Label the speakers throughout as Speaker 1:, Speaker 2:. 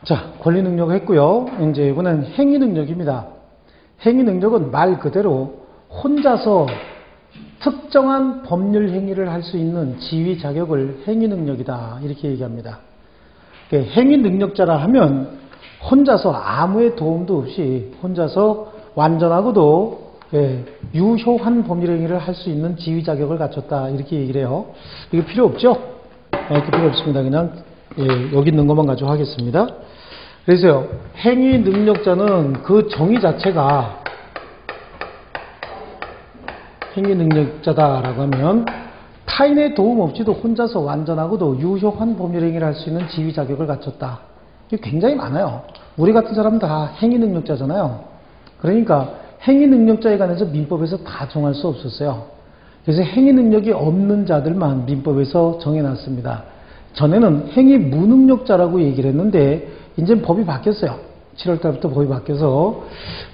Speaker 1: 자, 권리 능력 했고요. 이제 이거는 행위 능력입니다. 행위 능력은 말 그대로 혼자서 특정한 법률 행위를 할 수 있는 지위 자격을 행위 능력이다. 이렇게 얘기합니다. 행위 능력자라 하면 혼자서 아무의 도움도 없이 혼자서 완전하고도 유효한 법률 행위를 할 수 있는 지위 자격을 갖췄다. 이렇게 얘기를 해요. 이거 필요 없죠? 이렇게 필요 없습니다. 그냥 여기 있는 것만 가지고 하겠습니다. 그래서요, 행위 능력자는 그 정의 자체가 행위 능력자다라고 하면 타인의 도움 없이도 혼자서 완전하고도 유효한 법률 행위를 할 수 있는 지위 자격을 갖췄다. 이게 굉장히 많아요. 우리 같은 사람은 다 행위 능력자잖아요. 그러니까 행위 능력자에 관해서 민법에서 다 정할 수 없었어요. 그래서 행위 능력이 없는 자들만 민법에서 정해놨습니다. 전에는 행위 무능력자라고 얘기를 했는데 이제 법이 바뀌었어요. 7월 달부터 법이 바뀌어서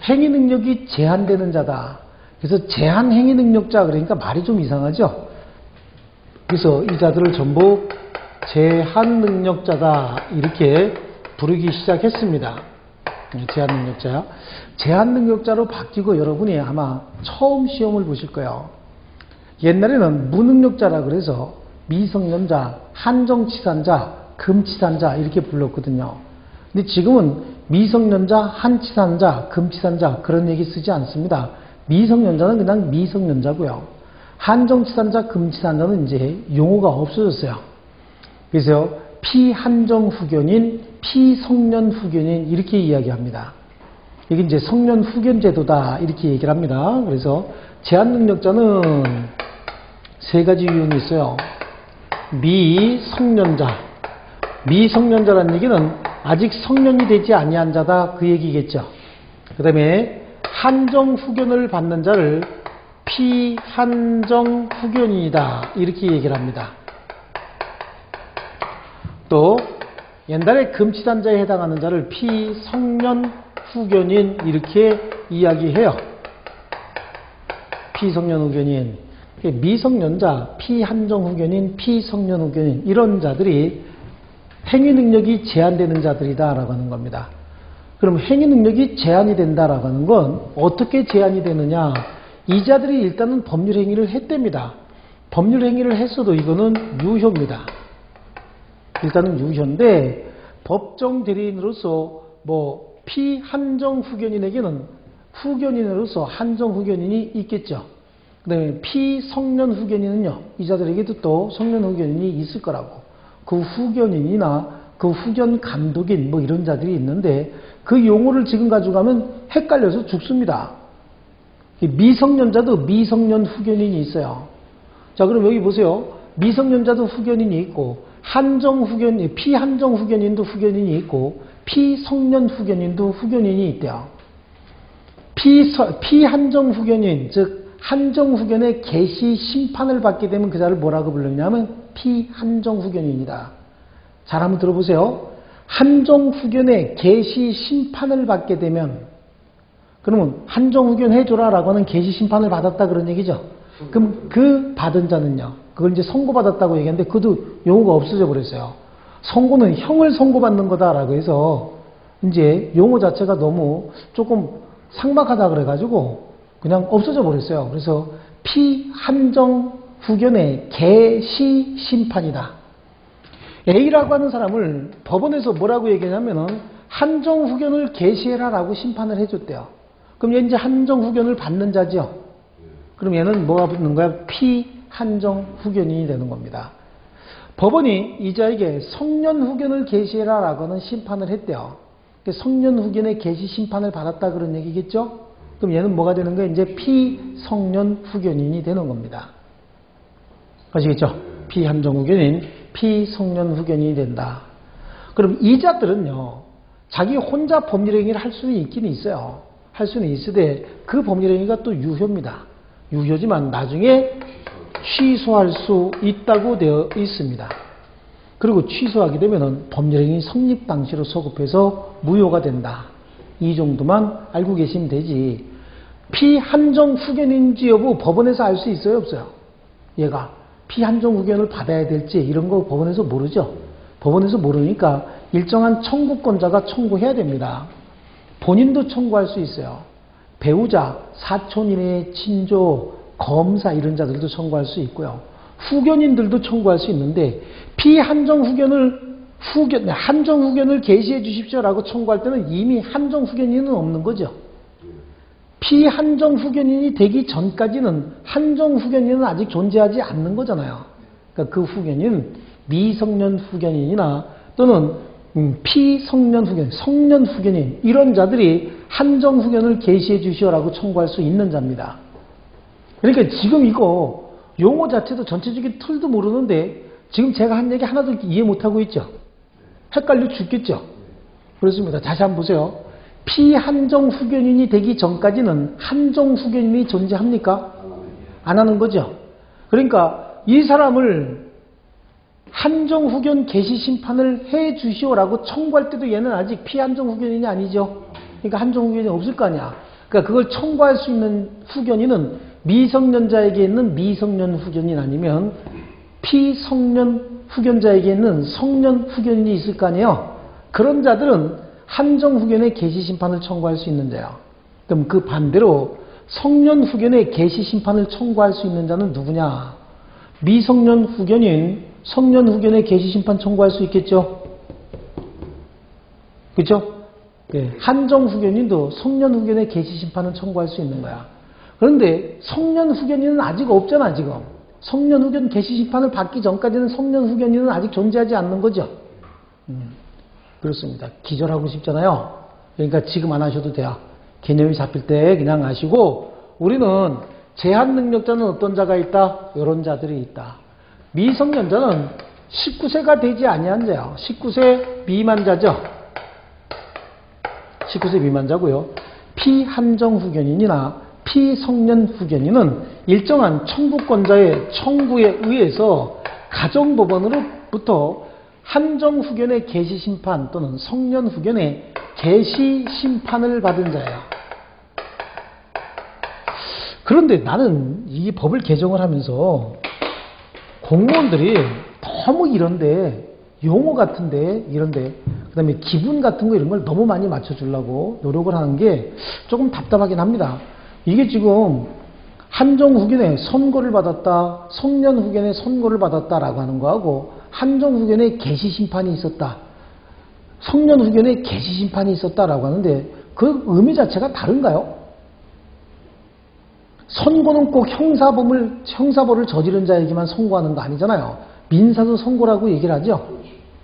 Speaker 1: 행위 능력이 제한되는 자다. 그래서 제한 행위 능력자 그러니까 말이 좀 이상하죠. 그래서 이 자들을 전부 제한 능력자다 이렇게 부르기 시작했습니다. 제한 능력자. 제한 능력자로 바뀌고 여러분이 아마 처음 시험을 보실 거예요. 옛날에는 무능력자라 그래서 미성년자, 한정치산자, 금치산자 이렇게 불렀거든요. 근데 지금은 미성년자, 한치산자, 금치산자 그런 얘기 쓰지 않습니다. 미성년자는 그냥 미성년자고요. 한정치산자, 금치산자는 이제 용어가 없어졌어요. 그래서 피한정후견인, 피성년후견인 이렇게 이야기합니다. 이게 이제 성년후견제도다 이렇게 얘기를 합니다. 그래서 제한능력자는 세 가지 유형이 있어요. 미성년자. 미성년자라는 얘기는 아직 성년이 되지 아니한 자다 그 얘기겠죠. 그 다음에 한정후견을 받는 자를 피한정후견인이다 이렇게 얘기를 합니다. 또 옛날에 금치산자에 해당하는 자를 피성년후견인 이렇게 이야기해요. 피성년후견인, 미성년자, 피한정후견인, 피성년후견인 이런 자들이 행위 능력이 제한되는 자들이다 라고 하는 겁니다. 그럼 행위 능력이 제한이 된다라고 하는 건 어떻게 제한이 되느냐? 이 자들이 일단은 법률 행위를 했답니다. 법률 행위를 했어도 이거는 유효입니다. 일단은 유효인데 법정 대리인으로서 뭐 피한정 후견인에게는 후견인으로서 한정 후견인이 있겠죠. 그 다음에 피성년 후견인은요, 이 자들에게도 또 성년 후견인이 있을 거라고. 그 후견인이나 그 후견 감독인 뭐 이런 자들이 있는데 그 용어를 지금 가져가면 헷갈려서 죽습니다. 미성년자도 미성년 후견인이 있어요. 자, 그럼 여기 보세요. 미성년자도 후견인이 있고 피한정 후견인도 후견인이 있고 피성년 후견인도 후견인이 있대요. 피한정 후견인, 즉 한정 후견의 개시 심판을 받게 되면 그 자를 뭐라고 불렀냐면 피한정 후견인이다. 잘 한번 들어보세요. 한정 후견의 개시 심판을 받게 되면 그러면 한정 후견 해줘라 라고 하는 개시 심판을 받았다 그런 얘기죠. 그럼 그 받은 자는요. 그걸 이제 선고받았다고 얘기하는데 그것도 용어가 없어져 버렸어요. 선고는 형을 선고받는 거다라고 해서 이제 용어 자체가 너무 조금 삭막하다 그래가지고 그냥 없어져 버렸어요. 그래서 피한정 후견의 개시 심판이다. A라고 하는 사람을 법원에서 뭐라고 얘기하냐면은 한정 후견을 개시해라 라고 심판을 해줬대요. 그럼 얘 이제 한정 후견을 받는 자죠. 그럼 얘는 뭐가 붙는 거야? 피한정 후견인이 되는 겁니다. 법원이 이 자에게 성년 후견을 개시해라 라고 하는 심판을 했대요. 성년 후견의 개시 심판을 받았다 그런 얘기겠죠? 그럼 얘는 뭐가 되는 거예요? 이제 피성년 후견인이 되는 겁니다. 아시겠죠? 피한정 후견인, 피성년 후견인이 된다. 그럼 이 자들은요, 자기 혼자 법률 행위를 할 수는 있긴 있어요. 할 수는 있으되 그 법률 행위가 또 유효입니다. 유효지만 나중에 취소할 수 있다고 되어 있습니다. 그리고 취소하게 되면은 법률 행위 성립 당시로 소급해서 무효가 된다. 이 정도만 알고 계시면 되지. 피한정 후견인지 여부 법원에서 알 수 있어요, 없어요? 얘가 피한정 후견을 받아야 될지 이런 거 법원에서 모르죠. 법원에서 모르니까 일정한 청구권자가 청구해야 됩니다. 본인도 청구할 수 있어요. 배우자, 사촌 이내 친조, 검사 이런 자들도 청구할 수 있고요. 후견인들도 청구할 수 있는데 피한정 후견을 한정 후견을 게시해 주십시오라고 청구할 때는 이미 한정 후견인은 없는 거죠. 피한정 후견인이 되기 전까지는 한정 후견인은 아직 존재하지 않는 거잖아요. 그러니까 그 후견인 미성년 후견인이나 또는 피성년 후견인, 성년 후견인 이런 자들이 한정 후견을 게시해 주시오라고 청구할 수 있는 자입니다. 그러니까 지금 이거 용어 자체도 전체적인 틀도 모르는데 지금 제가 한 얘기 하나도 이해 못하고 있죠. 헷갈려 죽겠죠. 그렇습니다. 다시 한번 보세요. 피한정 후견인이 되기 전까지는 한정 후견인이 존재합니까? 안 하는 거죠. 그러니까 이 사람을 한정 후견 개시 심판을 해 주시오라고 청구할 때도 얘는 아직 피한정 후견인이 아니죠. 그러니까 한정 후견인이 없을 거 아니야. 그러니까 그걸 청구할 수 있는 후견인은 미성년자에게 있는 미성년 후견인 아니면 피성년 후견자에게 있는 성년 후견인이 있을 거 아니에요. 그런 자들은 한정 후견의 개시 심판을 청구할 수 있는 자예요. 그럼 그 반대로 성년 후견의 개시 심판을 청구할 수 있는 자는 누구냐? 미성년 후견인, 성년 후견의 개시 심판 청구할 수 있겠죠? 그렇죠? 네. 한정 후견인도 성년 후견의 개시 심판을 청구할 수 있는 거야. 그런데 성년 후견인은 아직 없잖아, 지금. 성년 후견 개시 심판을 받기 전까지는 성년 후견인은 아직 존재하지 않는 거죠. 그렇습니다. 기절하고 싶잖아요. 그러니까 지금 안 하셔도 돼요. 개념이 잡힐 때 그냥 아시고 우리는 제한 능력자는 어떤 자가 있다? 이런 자들이 있다. 미성년자는 19세가 되지 아니한 자예요. 19세 미만자죠. 19세 미만자고요. 피한정 후견인이나 피성년 후견인은 일정한 청구권자의 청구에 의해서 가정법원으로부터 한정 후견의 개시 심판 또는 성년 후견의 개시 심판을 받은 자예요. 그런데 나는 이 법을 개정을 하면서 공무원들이 너무 이런데 용어 같은데 이런데 그 다음에 기분 같은 거 이런 걸 너무 많이 맞춰주려고 노력을 하는 게 조금 답답하긴 합니다. 이게 지금 한정 후견에 선고를 받았다, 성년 후견에 선고를 받았다라고 하는 거하고 한정 후견에 개시 심판이 있었다, 성년 후견에 개시 심판이 있었다라고 하는데 그 의미 자체가 다른가요? 선고는 꼭 형사범을 저지른 자에게만 선고하는 거 아니잖아요. 민사도 선고라고 얘기를 하죠.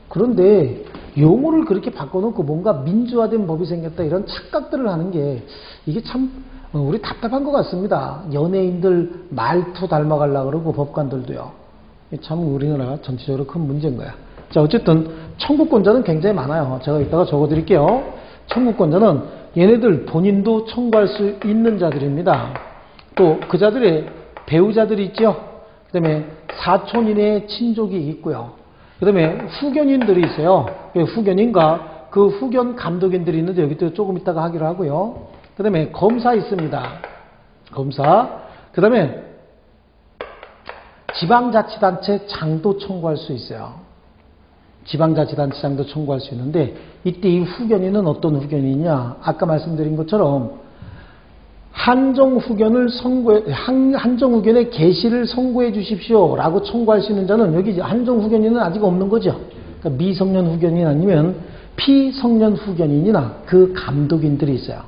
Speaker 1: 그런데 용어를 그렇게 바꿔놓고 뭔가 민주화된 법이 생겼다 이런 착각들을 하는 게 이게 참 우리 답답한 것 같습니다. 연예인들 말투 닮아가려고 그러고 법관들도요. 참 우리나라 전체적으로 큰 문제인 거야. 자, 어쨌든 청구권자는 굉장히 많아요. 제가 이따가 적어드릴게요. 청구권자는 얘네들 본인도 청구할 수 있는 자들입니다. 또 그 자들의 배우자들이 있죠. 그 다음에 사촌 이내의 친족이 있고요. 그 다음에 후견인들이 있어요. 후견인과 그 후견 감독인들이 있는데 여기도 조금 이따가 하기로 하고요. 그 다음에 검사 있습니다. 검사. 그 다음에 지방자치단체 장도 청구할 수 있어요. 지방자치단체 장도 청구할 수 있는데 이때 이 후견인은 어떤 후견이냐? 아까 말씀드린 것처럼 한정 후견의 개시를 선고해 주십시오 라고 청구할 수 있는 자는 여기 한정 후견인은 아직 없는 거죠. 그러니까 미성년 후견인 아니면 피성년 후견인이나 그 감독인들이 있어요.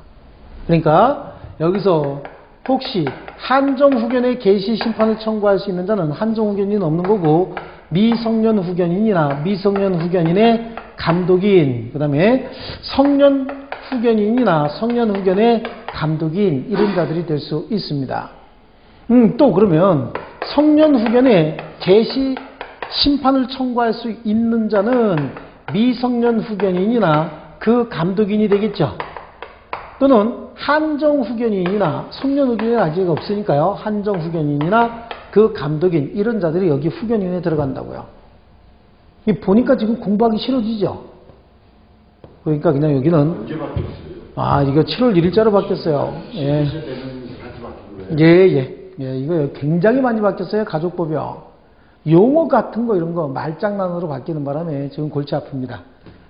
Speaker 1: 그러니까 여기서 혹시 한정 후견의 개시 심판을 청구할 수 있는 자는 한정 후견인은 없는 거고 미성년 후견인이나 미성년 후견인의 감독인, 그 다음에 성년 후견인이나 성년 후견의 감독인 이런 자들이 될 수 있습니다. 또 그러면 성년 후견의 개시 심판을 청구할 수 있는 자는 미성년 후견인이나 그 감독인이 되겠죠. 또는 한정 후견인이나 성년 후견인은 아직 없으니까요. 한정 후견인이나 그 감독인 이런 자들이 여기 후견인에 들어간다고요. 보니까 지금 공부하기 싫어지죠. 그러니까 그냥 여기는
Speaker 2: 언제 바뀌었어요?
Speaker 1: 이거 7월 1일자로 바뀌었어요. 예. 예. 이거 굉장히 많이 바뀌었어요. 가족법이요. 용어 같은 거 이런 거 말장난으로 바뀌는 바람에 지금 골치 아픕니다.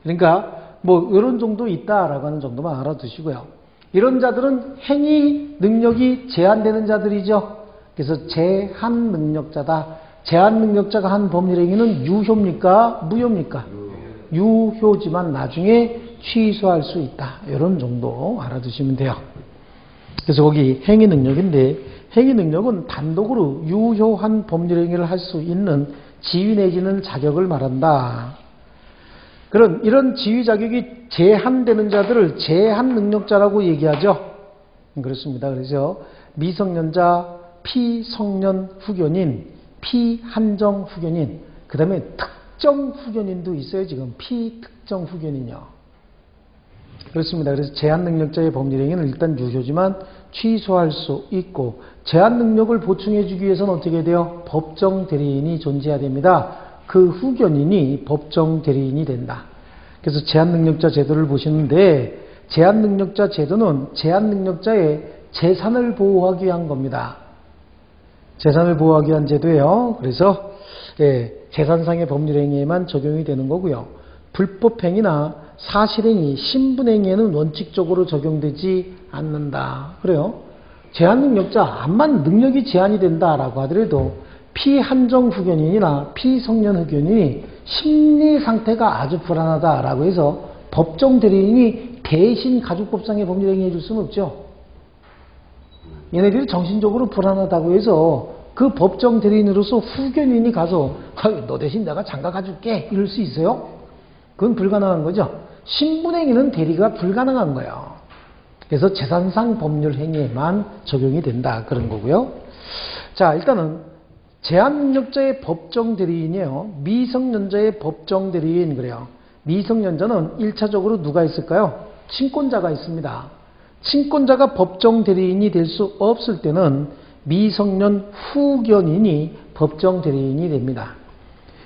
Speaker 1: 그러니까 뭐 이런 정도 있다라고 하는 정도만 알아두시고요. 이런 자들은 행위 능력이 제한되는 자들이죠. 그래서 제한 능력자다. 제한 능력자가 한 법률 행위는 유효입니까? 무효입니까? 유효지만 나중에 취소할 수 있다. 이런 정도 알아두시면 돼요. 그래서 거기 행위 능력인데 행위 능력은 단독으로 유효한 법률 행위를 할 수 있는 지위 내지는 자격을 말한다. 이런 지위 자격이 제한되는 자들을 제한 능력자라고 얘기하죠. 그렇습니다. 그래서 미성년자, 피성년 후견인, 피한정 후견인, 그 다음에 특정 후견인도 있어요. 지금 피특정 후견인이요. 그렇습니다. 그래서 제한 능력자의 법률 행위는 일단 유효지만 취소할 수 있고, 제한 능력을 보충해 주기 위해서는 어떻게 해야 돼요? 법정 대리인이 존재해야 됩니다. 그 후견인이 법정 대리인이 된다. 그래서 제한 능력자 제도를 보시는데, 제한 능력자 제도는 제한 능력자의 재산을 보호하기 위한 겁니다. 재산을 보호하기 위한 제도예요. 그래서 재산상의 법률 행위에만 적용이 되는 거고요. 불법행위나 사실행위, 신분행위에는 원칙적으로 적용되지 않는다. 그래요. 제한능력자, 암만 능력이 제한이 된다라고 하더라도 피한정 후견인이나 피성년 후견인이 심리 상태가 아주 불안하다라고 해서 법정 대리인이 대신 가족법상의 법률 행위 해줄 수는 없죠. 얘네들이 정신적으로 불안하다고 해서 그 법정 대리인으로서 후견인이 가서 너 대신 내가 장가 가줄게 이럴 수 있어요? 그건 불가능한 거죠. 신분행위는 대리가 불가능한 거예요. 그래서 재산상 법률 행위에만 적용이 된다 그런 거고요. 자, 일단은 제한능력자의 법정 대리인이에요. 미성년자의 법정 대리인 그래요. 미성년자는 1차적으로 누가 있을까요? 친권자가 있습니다. 친권자가 법정 대리인이 될 수 없을 때는 미성년 후견인이 법정 대리인이 됩니다.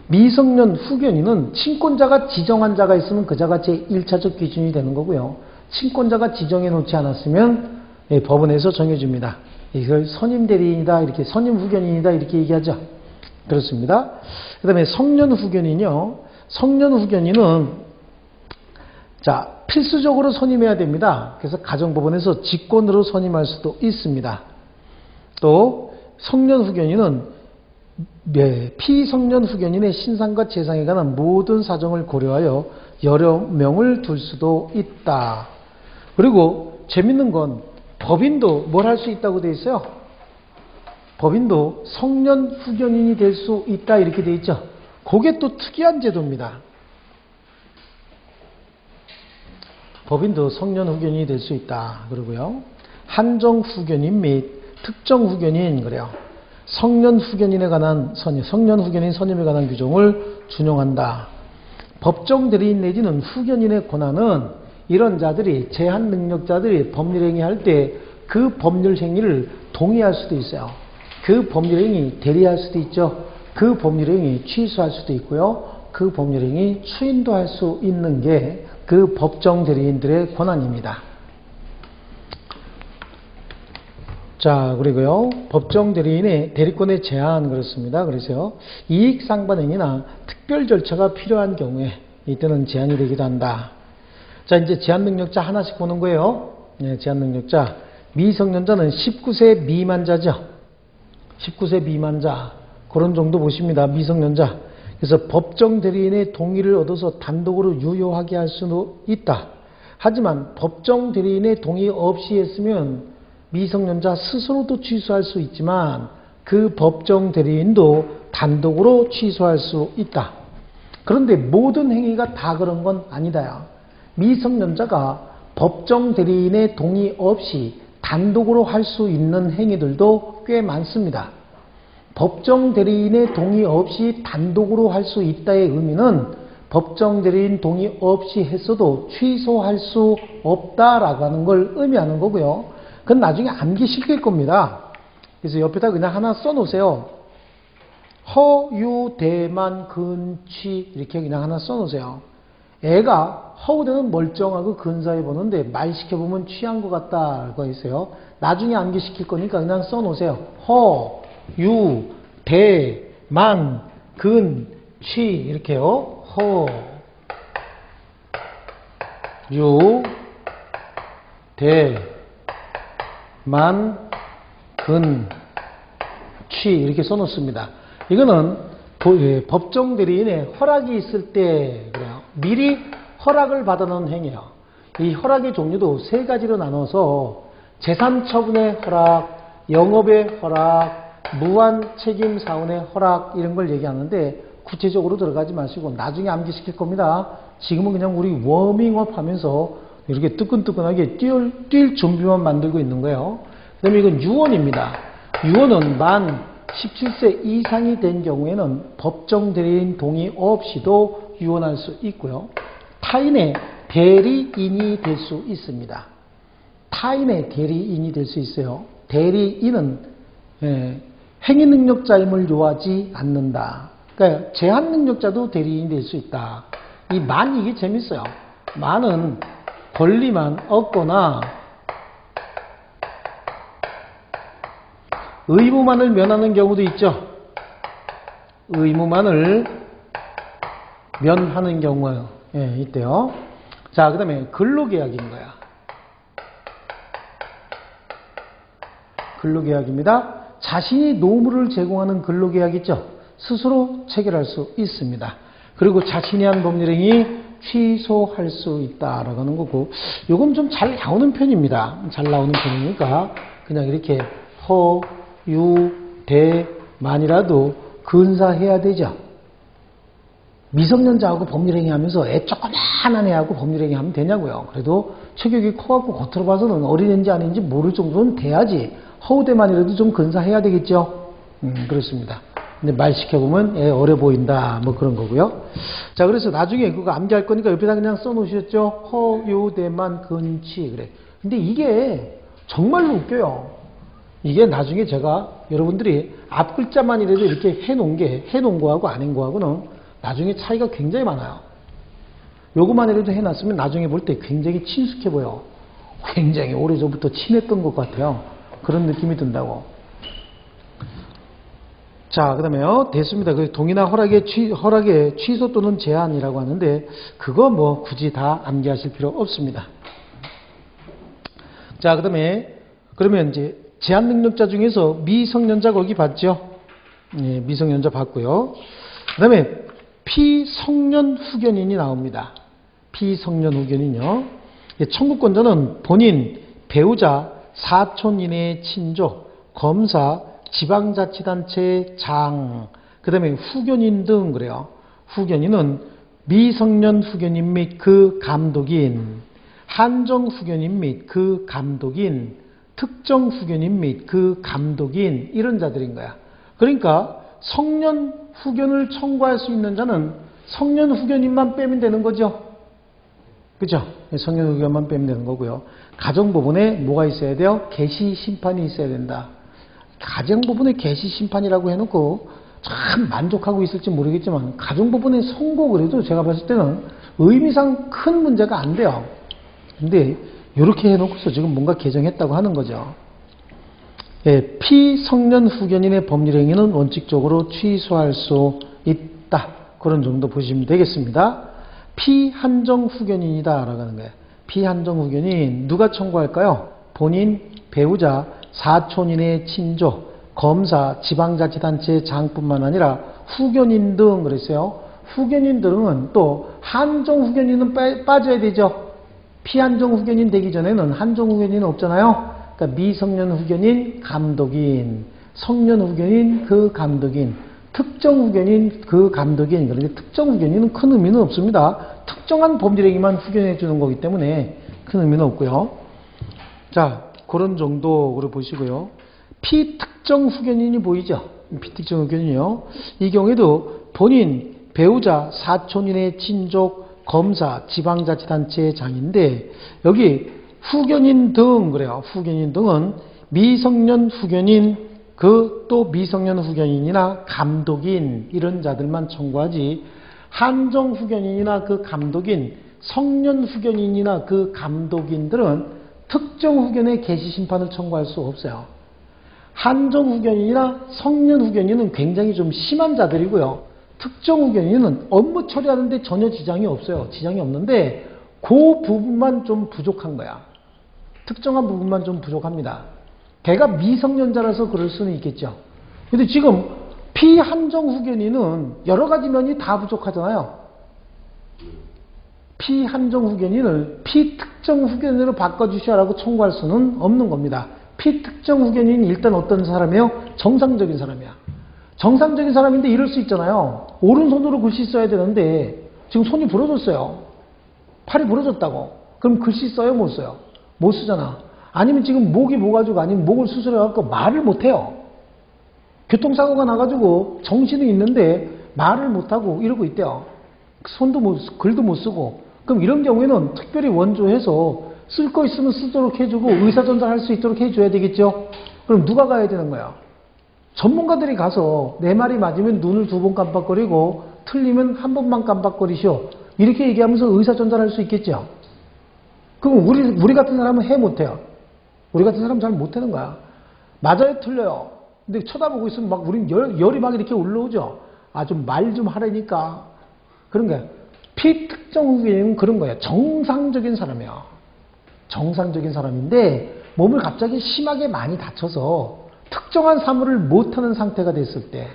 Speaker 1: 미성년 후견인은 친권자가 지정한 자가 있으면 그 자가 제1차적 기준이 되는 거고요. 친권자가 지정해 놓지 않았으면 법원에서 정해줍니다. 이걸 선임 대리인이다, 이렇게 선임 후견인이다 이렇게 얘기하죠. 그렇습니다. 그 다음에 성년 후견인이요. 성년 후견인은 자 필수적으로 선임해야 됩니다. 그래서 가정법원에서 직권으로 선임할 수도 있습니다. 또 성년 후견인은 피성년 후견인의 신상과 재산에 관한 모든 사정을 고려하여 여러 명을 둘 수도 있다. 그리고 재밌는 건 법인도 뭘 할 수 있다고 되어 있어요? 법인도 성년 후견인이 될 수 있다 이렇게 되어 있죠. 그게 또 특이한 제도입니다. 법인도 성년 후견인이 될 수 있다. 그러고요. 한정 후견인 및 특정 후견인 그래요. 성년 후견인에 관한 선임, 성년 후견인 선임에 관한 규정을 준용한다. 법정 대리인 내지는 후견인의 권한은 이런 자들이 제한 능력자들이 법률 행위할 때 그 법률 행위를 동의할 수도 있어요. 그 법률 행위 대리할 수도 있죠. 그 법률 행위 취소할 수도 있고요. 그 법률 행위 추인도 할 수 있는 게 그 법정 대리인들의 권한입니다. 자, 그리고요. 법정 대리인의 대리권의 제한 그렇습니다. 그래서 이익 상반행위나 특별 절차가 필요한 경우에 이때는 제한이 되기도 한다. 자, 이제 제한 능력자 하나씩 보는 거예요. 네, 제한 능력자. 미성년자는 19세 미만자죠. 19세 미만자. 그런 정도 보십니다. 미성년자. 그래서 법정 대리인의 동의를 얻어서 단독으로 유효하게 할 수도 있다. 하지만 법정 대리인의 동의 없이 했으면 미성년자 스스로도 취소할 수 있지만 그 법정 대리인도 단독으로 취소할 수 있다. 그런데 모든 행위가 다 그런 건 아니다. 미성년자가 법정 대리인의 동의 없이 단독으로 할 수 있는 행위들도 꽤 많습니다. 법정 대리인의 동의 없이 단독으로 할 수 있다의 의미는 법정 대리인 동의 없이 했어도 취소할 수 없다라고 하는 걸 의미하는 거고요. 그건 나중에 암기시킬 겁니다. 그래서 옆에다 그냥 하나 써놓으세요. 허유대만 근취 이렇게 그냥 하나 써놓으세요. 애가 허우대는 멀쩡하고 근사해 보는데 말 시켜보면 취한 것 같다고 했어요. 나중에 암기시킬 거니까 그냥 써놓으세요. 허, 유, 대, 만, 근, 취 이렇게요. 허, 유, 대, 만, 근, 취 이렇게 써놓습니다. 이거는 법정 대리인의 허락이 있을 때 그래요. 미리 허락을 받아놓은 행위예요. 이 허락의 종류도 세 가지로 나눠서 재산 처분의 허락, 영업의 허락, 무한 책임 사원의 허락 이런 걸 얘기하는데 구체적으로 들어가지 마시고 나중에 암기시킬 겁니다. 지금은 그냥 우리 워밍업 하면서 이렇게 뜨끈뜨끈하게 뛸 준비만 만들고 있는 거예요. 그 다음에 이건 유언입니다. 유언은 만 17세 이상이 된 경우에는 법정 대리인 동의 없이도 유언할 수 있고요. 타인의 대리인이 될 수 있습니다. 타인의 대리인이 될 수 있어요. 대리인은 행위능력자임을 요하지 않는다. 그러니까 제한능력자도 대리인이 될 수 있다. 이 만 이게 재밌어요. 만은 권리만 얻거나 의무만을 면하는 경우도 있죠. 의무만을 면하는 경우 있대요. 자, 그 다음에 근로계약인 거야. 근로계약입니다. 자신이 노무를 제공하는 근로계약 있죠. 스스로 체결할 수 있습니다. 그리고 자신이 한 법률행위 취소할 수 있다라고 하는 거고, 요건 좀 잘 나오는 편입니다. 잘 나오는 편이니까 그냥 이렇게 허, 유, 대, 만이라도 근사해야 되죠. 미성년자하고 법률행위 하면서 애 조그만한 애하고 법률행위 하면 되냐고요. 그래도 체격이 커갖고 겉으로 봐서는 어린애인지 아닌지 모를 정도는 돼야지. 허우대만이라도 좀 근사해야 되겠죠. 그렇습니다. 근데 말 시켜보면 애 어려 보인다 뭐 그런 거고요. 자, 그래서 나중에 그거 암기할 거니까 옆에다 그냥 써놓으셨죠. 허유대만 근치 그래. 근데 이게 정말로 웃겨요. 이게 나중에 제가 여러분들이 앞 글자만이라도 이렇게 해놓은 거하고 안 한 거하고는 나중에 차이가 굉장히 많아요. 요거만이라도 해놨으면 나중에 볼 때 굉장히 친숙해 보여. 굉장히 오래전부터 친했던 것 같아요. 그런 느낌이 든다고. 자, 그 다음에요. 됐습니다. 그 동의나 허락의 취소 또는 제한이라고 하는데 그거 뭐 굳이 다 암기하실 필요 없습니다. 자, 그 다음에 그러면 이제 제한 능력자 중에서 미성년자 거기 봤죠? 예, 미성년자 봤고요. 그 다음에 피성년 후견인이 나옵니다. 피성년 후견인요. 예, 청구권자는 본인, 배우자, 사촌 이내의 친족, 검사, 지방자치단체 장, 그 다음에 후견인 등 그래요. 후견인은 미성년 후견인 및 그 감독인, 한정 후견인 및 그 감독인, 특정 후견인 및 그 감독인 이런 자들인 거야. 그러니까 성년 후견을 청구할 수 있는 자는 성년 후견인만 빼면 되는 거죠. 그죠? 성년 후견만 빼면 되는 거고요. 가정법원에 뭐가 있어야 돼요? 개시 심판이 있어야 된다. 가정법원에 개시 심판이라고 해놓고 참 만족하고 있을지 모르겠지만 가정법원의 선고 그래도 제가 봤을 때는 의미상 큰 문제가 안 돼요. 근데 이렇게 해놓고서 지금 뭔가 개정했다고 하는 거죠. 예, 피성년 후견인의 법률행위는 원칙적으로 취소할 수 있다. 그런 정도 보시면 되겠습니다. 피한정 후견인이다 라고 하는 거예요. 피한정 후견인 누가 청구할까요? 본인, 배우자, 사촌인의 친족, 검사, 지방자치단체 장뿐만 아니라 후견인 등 그랬어요. 후견인들은 또 한정 후견인은 빠져야 되죠. 피한정 후견인 되기 전에는 한정 후견인은 없잖아요. 그러니까 미성년 후견인, 감독인, 성년 후견인, 그 감독인, 특정 후견인, 그 감독인. 그런데 특정 후견인은 큰 의미는 없습니다. 특정한 법률행위만 후견해 주는 거기 때문에 큰 의미는 없고요. 자, 그런 정도로 보시고요. 피특정 후견인이 보이죠? 피특정 후견인이요. 이 경우에도 본인, 배우자, 사촌인의 친족, 검사, 지방자치단체 장인데 여기 후견인 등 그래요. 후견인 등은 미성년 후견인, 또 미성년 후견인이나 감독인 이런 자들만 청구하지 한정 후견인이나 그 감독인, 성년 후견인이나 그 감독인들은 특정 후견의 개시 심판을 청구할 수 없어요. 한정 후견인이나 성년 후견인은 굉장히 좀 심한 자들이고요. 특정 후견인은 업무 처리하는데 전혀 지장이 없어요. 지장이 없는데 그 부분만 좀 부족한 거야. 특정한 부분만 좀 부족합니다. 걔가 미성년자라서 그럴 수는 있겠죠. 근데 지금 피한정 후견인은 여러 가지 면이 다 부족하잖아요. 피한정 후견인을 피특정 후견인으로 바꿔주시라고 청구할 수는 없는 겁니다. 피특정 후견인은 일단 어떤 사람이에요? 정상적인 사람이야. 정상적인 사람인데 이럴 수 있잖아요. 오른손으로 글씨 써야 되는데 지금 손이 부러졌어요. 팔이 부러졌다고. 그럼 글씨 써요? 못 써요? 못 쓰잖아. 아니면 지금 목이 뭐가지고 아니면 목을 수술해갖고 말을 못해요. 교통사고가 나가지고 정신은 있는데 말을 못하고 이러고 있대요. 손도 글도 못 쓰고. 그럼 이런 경우에는 특별히 원조해서 쓸 거 있으면 쓰도록 해주고 의사전달할 수 있도록 해줘야 되겠죠. 그럼 누가 가야 되는 거야? 전문가들이 가서 내 말이 맞으면 눈을 2번 깜빡거리고 틀리면 1번만 깜빡거리시오. 이렇게 얘기하면서 의사전달할 수 있겠죠. 그럼 우리 같은 사람은 해 못해요. 우리 같은 사람은 잘 못하는 거야. 맞아요, 틀려요. 근데 쳐다보고 있으면 막 우린 열이 막 이렇게 올라오죠. 아, 좀 말 좀 하라니까. 그런 거야. 피특정 후견인은 그런 거예요. 정상적인 사람이야. 정상적인 사람인데 몸을 갑자기 심하게 많이 다쳐서 특정한 사물을 못하는 상태가 됐을 때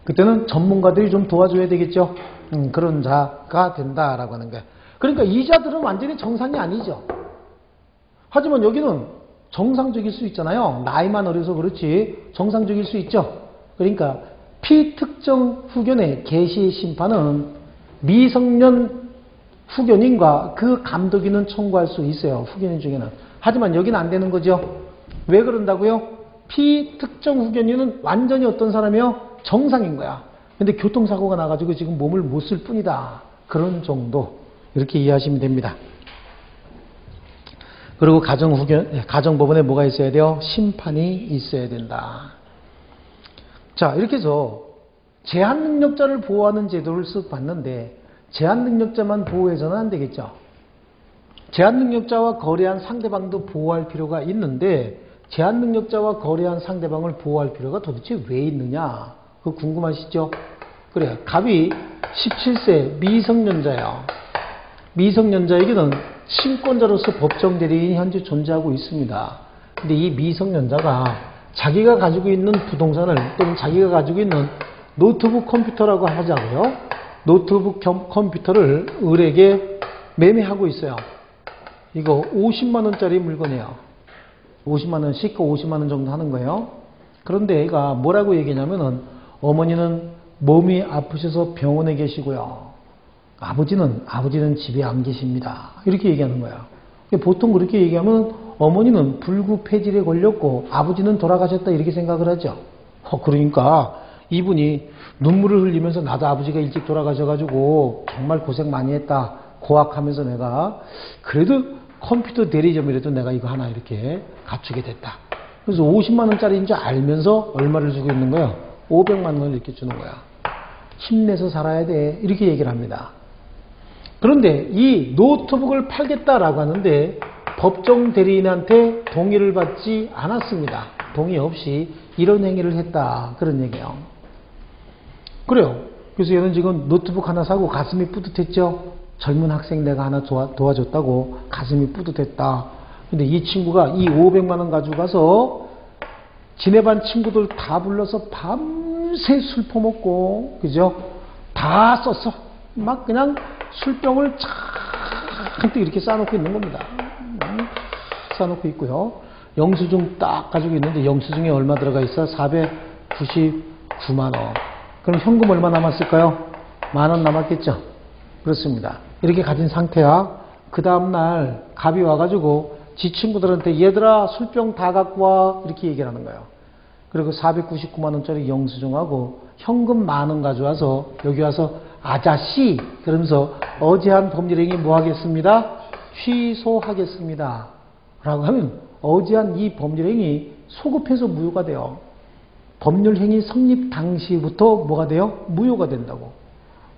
Speaker 1: 그때는 전문가들이 좀 도와줘야 되겠죠. 그런 자가 된다라고 하는 거예요. 그러니까 이 자들은 완전히 정상이 아니죠. 하지만 여기는 정상적일 수 있잖아요. 나이만 어려서 그렇지 정상적일 수 있죠. 그러니까 피특정 후견의 개시 심판은 미성년 후견인과 그 감독인은 청구할 수 있어요. 후견인 중에는. 하지만 여기는 안 되는 거죠. 왜 그런다고요? 피특정 후견인은 완전히 어떤 사람이요? 정상인 거야. 근데 교통사고가 나가지고 지금 몸을 못 쓸 뿐이다. 그런 정도. 이렇게 이해하시면 됩니다. 그리고 가정법원에 뭐가 있어야 돼요? 심판이 있어야 된다. 자, 이렇게 해서 제한능력자를 보호하는 제도를 쓱 봤는데 제한능력자만 보호해서는 안 되겠죠. 제한능력자와 거래한 상대방도 보호할 필요가 있는데 제한능력자와 거래한 상대방을 보호할 필요가 도대체 왜 있느냐? 그거 궁금하시죠? 그래, 갑이 17세 미성년자예요. 미성년자에게는 친권자로서 법정 대리인이 현재 존재하고 있습니다. 근데 이 미성년자가 자기가 가지고 있는 부동산을 또는 자기가 가지고 있는 노트북 컴퓨터라고 하자고요. 노트북 컴퓨터를 을에게 매매하고 있어요. 이거 50만원짜리 물건이에요. 50만원씩 50만원 정도 하는 거예요. 그런데 얘가 뭐라고 얘기냐면은 어머니는 몸이 아프셔서 병원에 계시고요. 아버지는 집에 안 계십니다. 이렇게 얘기하는 거야. 보통 그렇게 얘기하면 어머니는 불구폐질에 걸렸고 아버지는 돌아가셨다 이렇게 생각을 하죠. 그러니까 이분이 눈물을 흘리면서 나도 아버지가 일찍 돌아가셔가지고 정말 고생 많이 했다. 고학하면서 내가 그래도 컴퓨터 대리점이라도 내가 이거 하나 이렇게 갖추게 됐다. 그래서 50만원짜리인 줄 알면서 얼마를 주고 있는 거야? 500만원을 이렇게 주는 거야. 힘내서 살아야 돼. 이렇게 얘기를 합니다. 그런데 이 노트북을 팔겠다라고 하는데 법정 대리인한테 동의를 받지 않았습니다. 동의 없이 이런 행위를 했다. 그런 얘기예요. 그래요. 그래서 얘는 지금 노트북 하나 사고 가슴이 뿌듯했죠. 젊은 학생 내가 하나 도와줬다고 가슴이 뿌듯했다. 근데 이 친구가 이 500만원 가지고 가서 지네 반 친구들 다 불러서 밤새 술 퍼먹고, 그죠? 다 썼어. 막 그냥 술병을 잔뜩 이렇게 쌓아놓고 있는 겁니다. 쌓아놓고 있고요. 영수증 딱 가지고 있는데 영수증에 얼마 들어가 있어? 499만원. 그럼 현금 얼마 남았을까요? 10,000원 남았겠죠? 그렇습니다. 이렇게 가진 상태야. 그 다음날 갑이 와가지고 지 친구들한테 얘들아 술병 다 갖고 와 이렇게 얘기를 하는 거예요. 그리고 499만원짜리 영수증하고 현금 10,000원 가져와서 여기 와서 아자씨 그러면서 어제 한 법률행위 뭐 하겠습니다? 취소하겠습니다. 라고 하면 어제 한 이 법률행위 소급해서 무효가 돼요. 법률행위 성립 당시부터 뭐가 돼요? 무효가 된다고.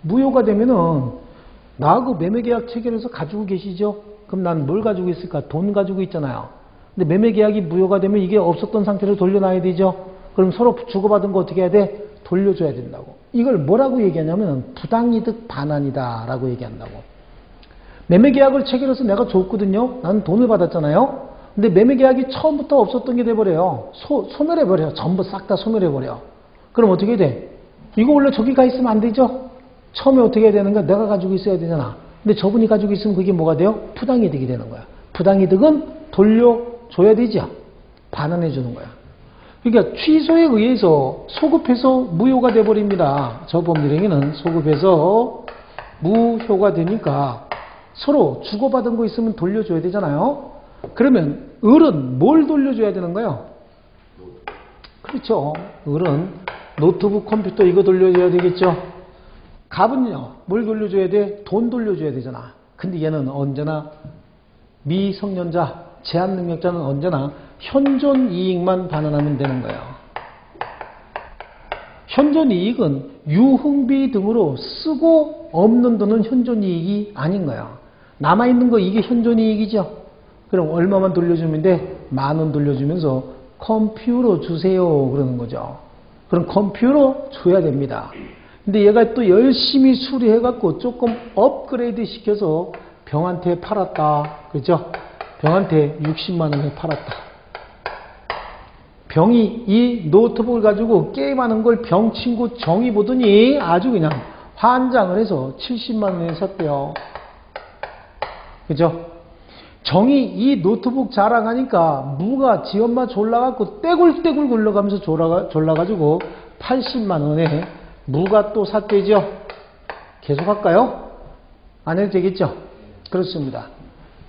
Speaker 1: 무효가 되면은 나하고 매매계약 체결해서 가지고 계시죠? 그럼 난 뭘 가지고 있을까? 돈 가지고 있잖아요. 근데 매매계약이 무효가 되면 이게 없었던 상태로 돌려놔야 되죠? 그럼 서로 주고받은 거 어떻게 해야 돼? 돌려줘야 된다고. 이걸 뭐라고 얘기하냐면 부당이득 반환이다 라고 얘기한다고. 매매계약을 체결해서 내가 줬거든요. 나는 돈을 받았잖아요. 근데 매매계약이 처음부터 없었던 게 돼버려요. 소멸해버려요. 전부 싹 다 소멸해버려. 그럼 어떻게 돼? 이거 원래 저기 가 있으면 안 되죠? 처음에 어떻게 해야 되는가? 내가 가지고 있어야 되잖아. 근데 저분이 가지고 있으면 그게 뭐가 돼요? 부당이득이 되는 거야. 부당이득은 돌려줘야 되죠. 반환해 주는 거야. 그러니까 취소에 의해서 소급해서 무효가 돼버립니다. 저 법률행위는 소급해서 무효가 되니까 서로 주고받은 거 있으면 돌려줘야 되잖아요. 그러면 을은 뭘 돌려줘야 되는 거예요? 그렇죠. 을은 노트북, 컴퓨터 이거 돌려줘야 되겠죠. 갑은요, 뭘 돌려줘야 돼? 돈 돌려줘야 되잖아. 근데 얘는 언제나 미성년자, 제한능력자는 언제나 현존 이익만 반환하면 되는 거예요. 현존 이익은 유흥비 등으로 쓰고 없는 돈은 현존 이익이 아닌 거예요. 남아있는 거 이게 현존 이익이죠. 그럼 얼마만 돌려주면 돼? 10,000원 돌려주면서 컴퓨터 주세요 그러는 거죠. 그럼 컴퓨터 줘야 됩니다. 근데 얘가 또 열심히 수리해갖고 조금 업그레이드 시켜서 병한테 팔았다. 그죠? 병한테 60만 원에 팔았다. 병이 이 노트북을 가지고 게임하는 걸 병 친구 정이 보더니 아주 그냥 환장을 해서 70만 원에 샀대요. 그죠? 정이 이 노트북 자랑하니까 무가 지 엄마 졸라갖고 떼굴떼굴 굴러가면서 졸라가지고 80만 원에 무가 또 샀대죠. 계속 할까요? 안 해도 되겠죠? 그렇습니다.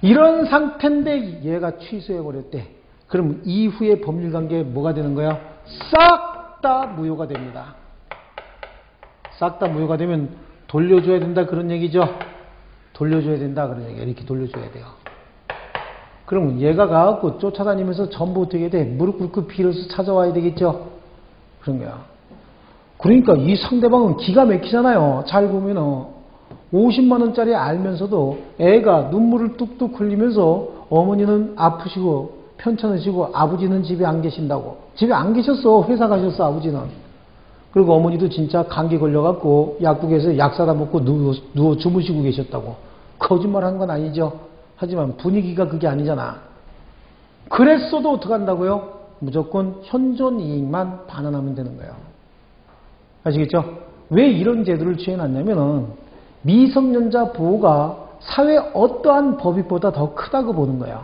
Speaker 1: 이런 상태인데 얘가 취소해버렸대. 그럼 이후에 법률관계에 뭐가 되는 거야? 싹 다 무효가 됩니다. 싹 다 무효가 되면 돌려줘야 된다 그런 얘기죠. 돌려줘야 된다 그런 얘기야. 이렇게 돌려줘야 돼요. 그러면 얘가 가갖고 쫓아다니면서 전부 어떻게 돼? 무릎 꿇고 빌어서 찾아와야 되겠죠. 그런 거야. 그러니까 이 상대방은 기가 막히잖아요. 잘 보면은 50만 원짜리 알면서도 애가 눈물을 뚝뚝 흘리면서 어머니는 아프시고 편찮으시고 아버지는 집에 안 계신다고. 집에 안 계셨어. 회사 가셨어 아버지는. 그리고 어머니도 진짜 감기 걸려갖고 약국에서 약 사다 먹고 누워 주무시고 계셨다고. 거짓말한 건 아니죠. 하지만 분위기가 그게 아니잖아. 그랬어도 어떡한다고요? 무조건 현존 이익만 반환하면 되는 거예요. 아시겠죠? 왜 이런 제도를 취해놨냐면은 미성년자 보호가 사회 어떠한 법익보다 더 크다고 보는 거예요.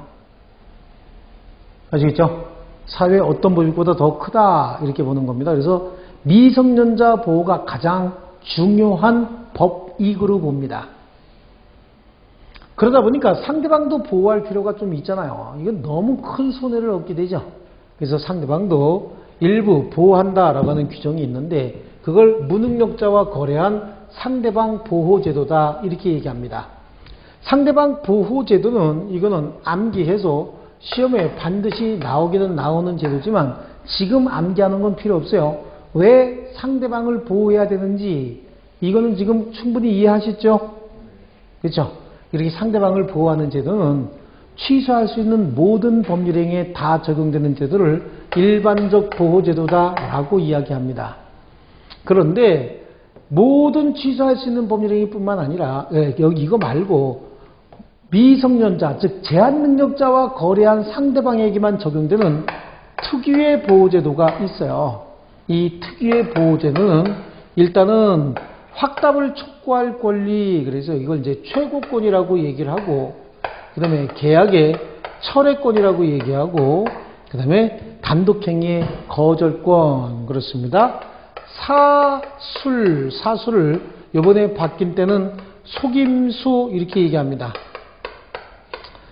Speaker 1: 아시겠죠? 사회 어떤 법익보다 더 크다 이렇게 보는 겁니다. 그래서 미성년자 보호가 가장 중요한 법익으로 봅니다. 그러다 보니까 상대방도 보호할 필요가 좀 있잖아요. 이건 너무 큰 손해를 얻게 되죠. 그래서 상대방도 일부 보호한다라고 하는 규정이 있는데 그걸 무능력자와 거래한 상대방 보호제도다 이렇게 얘기합니다. 상대방 보호제도는 이거는 암기해서 시험에 반드시 나오기는 나오는 제도지만 지금 암기하는 건 필요 없어요. 왜 상대방을 보호해야 되는지 이거는 지금 충분히 이해하셨죠? 그렇죠? 이렇게 상대방을 보호하는 제도는 취소할 수 있는 모든 법률행위에 다 적용되는 제도를 일반적 보호제도다라고 이야기합니다. 그런데 모든 취소할 수 있는 법률행위뿐만 아니라 여기 이거 말고 미성년자 즉 제한능력자와 거래한 상대방에게만 적용되는 특유의 보호제도가 있어요. 이 특유의 보호제도는 일단은 확답을 촉구할 권리, 그래서 이걸 이제 최고권이라고 얘기를 하고, 그 다음에 계약의 철회권이라고 얘기하고, 그 다음에 단독행위의 거절권, 그렇습니다. 사수를 이번에 바뀐 때는 속임수 이렇게 얘기합니다.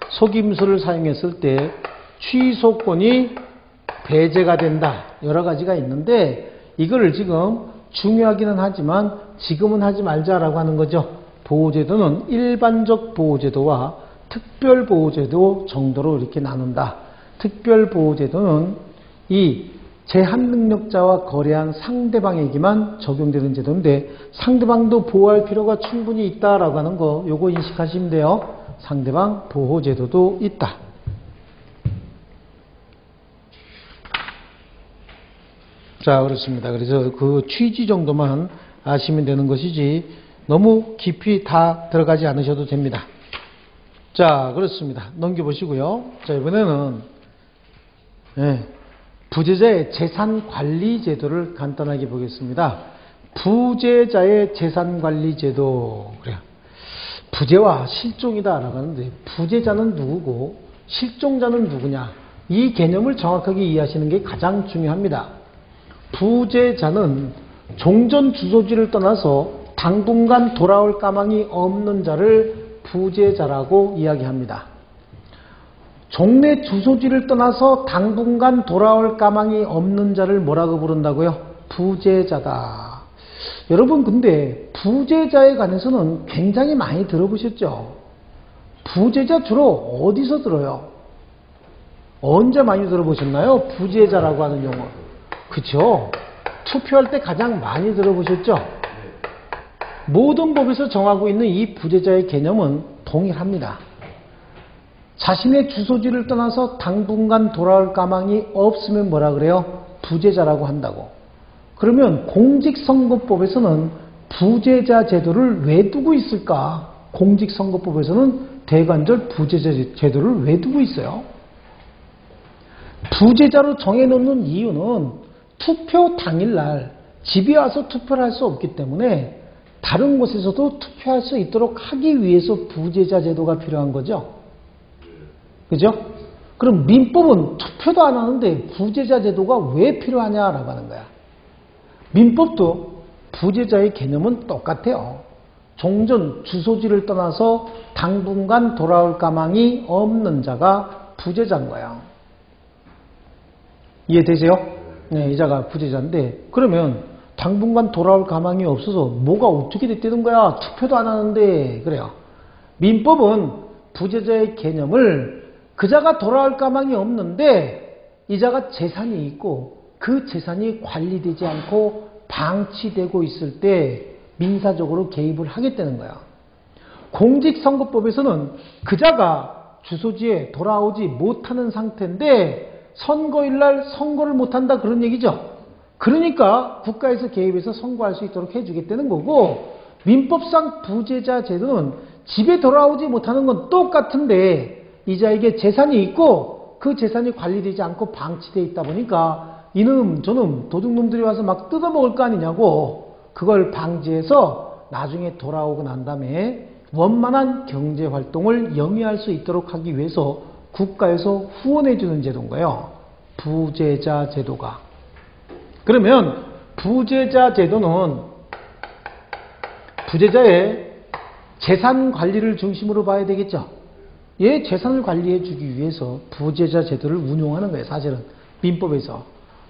Speaker 1: 속임수를 사용했을 때 취소권이 배제가 된다. 여러 가지가 있는데 이거를 지금 중요하기는 하지만 지금은 하지 말자라고 하는 거죠. 보호제도는 일반적 보호제도와 특별보호제도 정도로 이렇게 나눈다. 특별보호제도는 이 제한능력자와 거래한 상대방에게만 적용되는 제도인데 상대방도 보호할 필요가 충분히 있다라고 하는 거 요거 인식하시면 돼요. 상대방 보호제도도 있다. 자, 그렇습니다. 그래서 그 취지 정도만 아시면 되는 것이지 너무 깊이 다 들어가지 않으셔도 됩니다. 자, 그렇습니다. 넘겨보시고요. 자, 이번에는 부재자의 재산관리 제도를 간단하게 보겠습니다. 부재자의 재산관리 제도. 그래요. 부재와 실종이다 라고 하는데 부재자는 누구고 실종자는 누구냐, 이 개념을 정확하게 이해하시는 게 가장 중요합니다. 부재자는 종전 주소지를 떠나서 당분간 돌아올 까망이 없는 자를 부재자라고 이야기합니다. 종래 주소지를 떠나서 당분간 돌아올 까망이 없는 자를 뭐라고 부른다고요? 부재자다. 여러분, 근데 부재자에 관해서는 굉장히 많이 들어보셨죠? 부재자 주로 어디서 들어요? 언제 많이 들어보셨나요? 부재자라고 하는 용어. 그쵸? 투표할 때 가장 많이 들어보셨죠? 모든 법에서 정하고 있는 이 부재자의 개념은 동일합니다. 자신의 주소지를 떠나서 당분간 돌아올 까망이 없으면 뭐라 그래요? 부재자라고 한다고. 그러면 공직선거법에서는 부재자 제도를 왜 두고 있을까? 공직선거법에서는 대관절 부재자 제도를 왜 두고 있어요? 부재자로 정해놓는 이유는 투표 당일날 집에 와서 투표를 할 수 없기 때문에 다른 곳에서도 투표할 수 있도록 하기 위해서 부재자 제도가 필요한 거죠. 그죠? 그럼 민법은 투표도 안 하는데 부재자 제도가 왜 필요하냐라고 하는 거야. 민법도 부재자의 개념은 똑같아요. 종전 주소지를 떠나서 당분간 돌아올 까망이 없는 자가 부재자인 거야. 이해되세요? 네, 이 자가 부재자인데, 그러면 당분간 돌아올 가망이 없어서 뭐가 어떻게 됐다는 거야? 투표도 안 하는데. 그래요. 민법은 부재자의 개념을 그 자가 돌아올 가망이 없는데 이 자가 재산이 있고 그 재산이 관리되지 않고 방치되고 있을 때 민사적으로 개입을 하겠다는 거야. 공직선거법에서는 그 자가 주소지에 돌아오지 못하는 상태인데 선거일날 선거를 못한다, 그런 얘기죠. 그러니까 국가에서 개입해서 선거할 수 있도록 해주겠다는 거고, 민법상 부재자 제도는 집에 돌아오지 못하는 건 똑같은데 이 자에게 재산이 있고 그 재산이 관리되지 않고 방치되어 있다 보니까 이놈 저놈 도둑놈들이 와서 막 뜯어먹을 거 아니냐고, 그걸 방지해서 나중에 돌아오고 난 다음에 원만한 경제활동을 영위할 수 있도록 하기 위해서 국가에서 후원해주는 제도인 거예요. 부재자 제도가. 그러면 부재자 제도는 부재자의 재산 관리를 중심으로 봐야 되겠죠. 얘 재산을 관리해 주기 위해서 부재자 제도를 운용하는 거예요. 사실은 민법에서.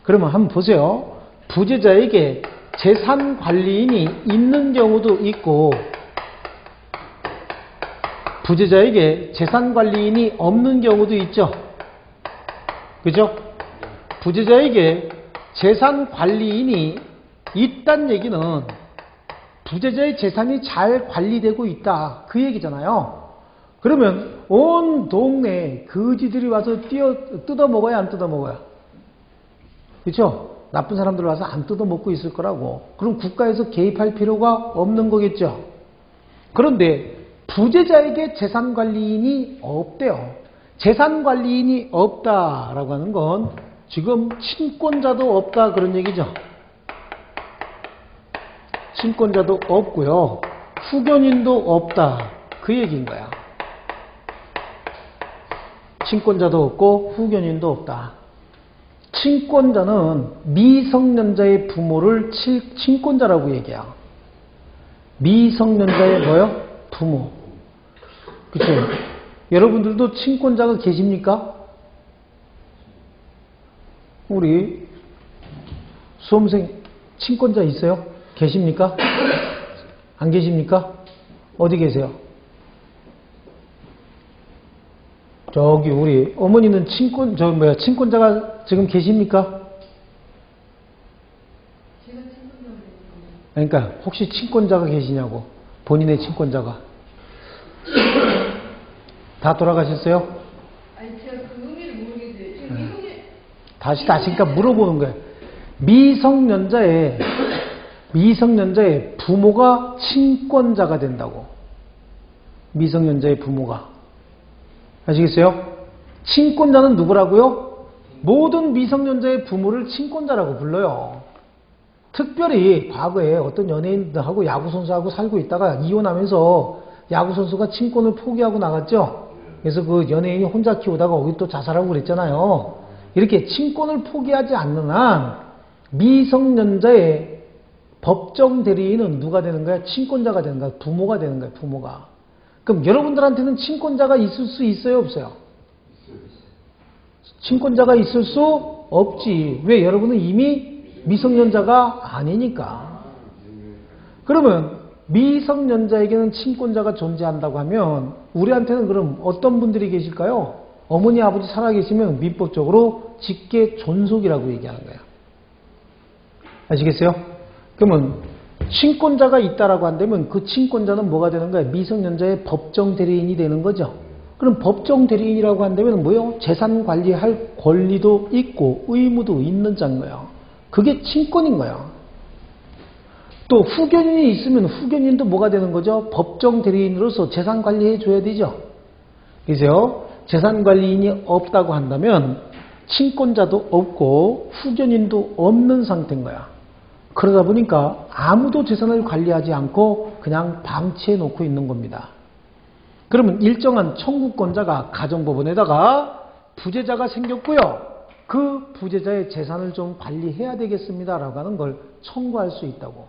Speaker 1: 그러면 한번 보세요. 부재자에게 재산 관리인이 있는 경우도 있고 부재자에게 재산 관리인이 없는 경우도 있죠. 그죠? 부재자에게 재산 관리인이 있다는 얘기는 부재자의 재산이 잘 관리되고 있다, 그 얘기잖아요. 그러면 온 동네에 거지들이 와서 뜯어먹어야 안 뜯어먹어야? 그렇죠? 나쁜 사람들 와서 안 뜯어먹고 있을 거라고. 그럼 국가에서 개입할 필요가 없는 거겠죠. 그런데 부재자에게 재산관리인이 없대요. 재산관리인이 없다라고 하는 건 지금 친권자도 없다, 그런 얘기죠. 친권자도 없고요. 후견인도 없다, 그 얘기인 거야. 친권자도 없고 후견인도 없다. 친권자는 미성년자의 부모를 친권자라고 얘기해요. 미성년자의 뭐요? 부모. 그쵸? 여러분들도 친권자가 계십니까? 우리 수험생 친권자 있어요? 계십니까? 안 계십니까? 어디 계세요? 저기 우리 어머니는 친권자가 지금 계십니까? 그러니까 혹시 친권자가 계시냐고. 본인의 친권자가. 다 돌아가셨어요?
Speaker 3: 아니 제가 그 의미를 모르겠어요. 지금 미성년
Speaker 1: 다시 그러니까 물어보는 거예요. 미성년자의 미성년자의 부모가 친권자가 된다고. 미성년자의 부모가. 아시겠어요? 친권자는 누구라고요? 모든 미성년자의 부모를 친권자라고 불러요. 특별히 과거에 어떤 연예인들하고 야구선수하고 살고 있다가 이혼하면서 야구선수가 친권을 포기하고 나갔죠. 그래서 그 연예인이 혼자 키우다가 거기 또 자살하고 그랬잖아요. 이렇게 친권을 포기하지 않는 한 미성년자의 법정 대리인은 누가 되는 거야? 친권자가 되는 거야? 부모가 되는 거야? 부모가. 그럼 여러분들한테는 친권자가 있을 수 있어요? 없어요? 친권자가 있을 수 없지. 왜? 여러분은 이미 미성년자가 아니니까. 그러면 미성년자에게는 친권자가 존재한다고 하면 우리한테는 그럼 어떤 분들이 계실까요? 어머니 아버지 살아계시면 민법적으로 직계 존속이라고 얘기하는 거예요. 아시겠어요? 그러면 친권자가 있다라고 한다면 그 친권자는 뭐가 되는 거예요? 미성년자의 법정 대리인이 되는 거죠. 그럼 법정 대리인이라고 한다면 뭐요? 재산 관리할 권리도 있고 의무도 있는 자인 거예요. 그게 친권인 거예요. 또 후견인이 있으면 후견인도 뭐가 되는 거죠? 법정 대리인으로서 재산 관리해 줘야 되죠. 그래서 재산 관리인이 없다고 한다면 친권자도 없고 후견인도 없는 상태인 거야. 그러다 보니까 아무도 재산을 관리하지 않고 그냥 방치해 놓고 있는 겁니다. 그러면 일정한 청구권자가 가정법원에다가 부재자가 생겼고요. 그 부재자의 재산을 좀 관리해야 되겠습니다 라고 하는 걸 청구할 수 있다고.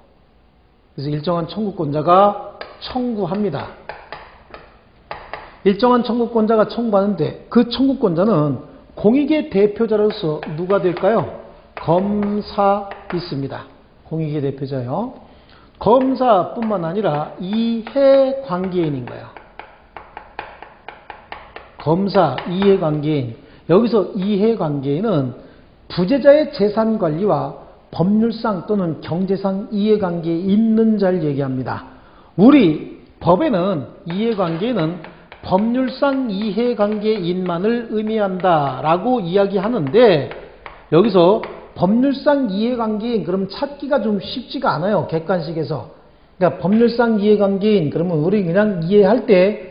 Speaker 1: 그래서 일정한 청구권자가 청구합니다. 일정한 청구권자가 청구하는데 그 청구권자는 공익의 대표자로서 누가 될까요? 검사 있습니다. 공익의 대표자요. 검사뿐만 아니라 이해관계인인 거예요. 검사, 이해관계인. 여기서 이해관계인은 부재자의 재산관리와 법률상 또는 경제상 이해관계에 있는 자를 얘기합니다. 우리 법에는 이해관계는 법률상 이해관계인만을 의미한다라고 이야기하는데 여기서 법률상 이해관계인 그러면 찾기가 좀 쉽지가 않아요. 객관식에서. 그러니까 법률상 이해관계인 그러면 우리 그냥 이해할 때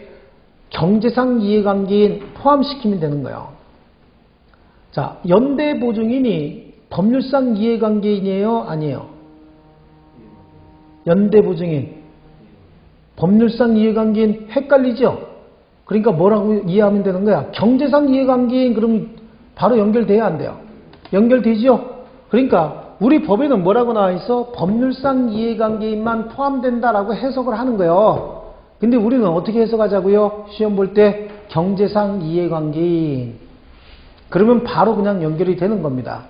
Speaker 1: 경제상 이해관계인 포함시키면 되는 거예요. 자, 연대보증인이 법률상 이해관계인이에요? 아니에요? 연대보증인. 법률상 이해관계인 헷갈리죠? 그러니까 뭐라고 이해하면 되는 거야? 경제상 이해관계인 그러면 바로 연결돼야 안 돼요? 연결되죠? 그러니까 우리 법에는 뭐라고 나와 있어? 법률상 이해관계인만 포함된다라고 해석을 하는 거예요. 근데 우리는 어떻게 해석하자고요? 시험 볼 때 경제상 이해관계인. 그러면 바로 그냥 연결이 되는 겁니다.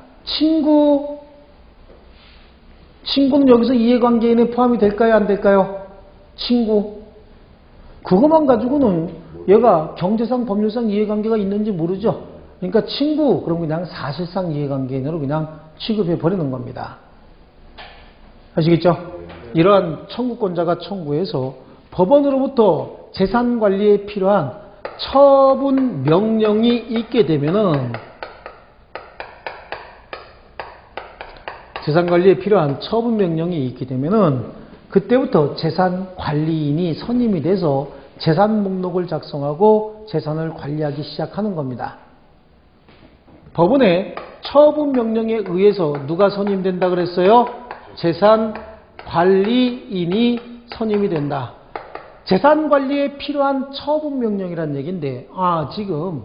Speaker 1: 친구는 여기서 이해관계인에 포함이 될까요? 안 될까요? 친구. 그것만 가지고는 얘가 경제상 법률상 이해관계가 있는지 모르죠. 그러니까 친구 그럼 그냥 사실상 이해관계인으로 그냥 취급해 버리는 겁니다. 아시겠죠? 이러한 청구권자가 청구해서 법원으로부터 재산관리에 필요한 처분 명령이 있게 되면은 재산관리에 필요한 처분 명령이 있게 되면은 그때부터 재산관리인이 선임이 돼서 재산 목록을 작성하고 재산을 관리하기 시작하는 겁니다. 법원의 처분 명령에 의해서 누가 선임된다 그랬어요? 재산관리인이 선임이 된다. 재산관리에 필요한 처분 명령이란 얘기인데 지금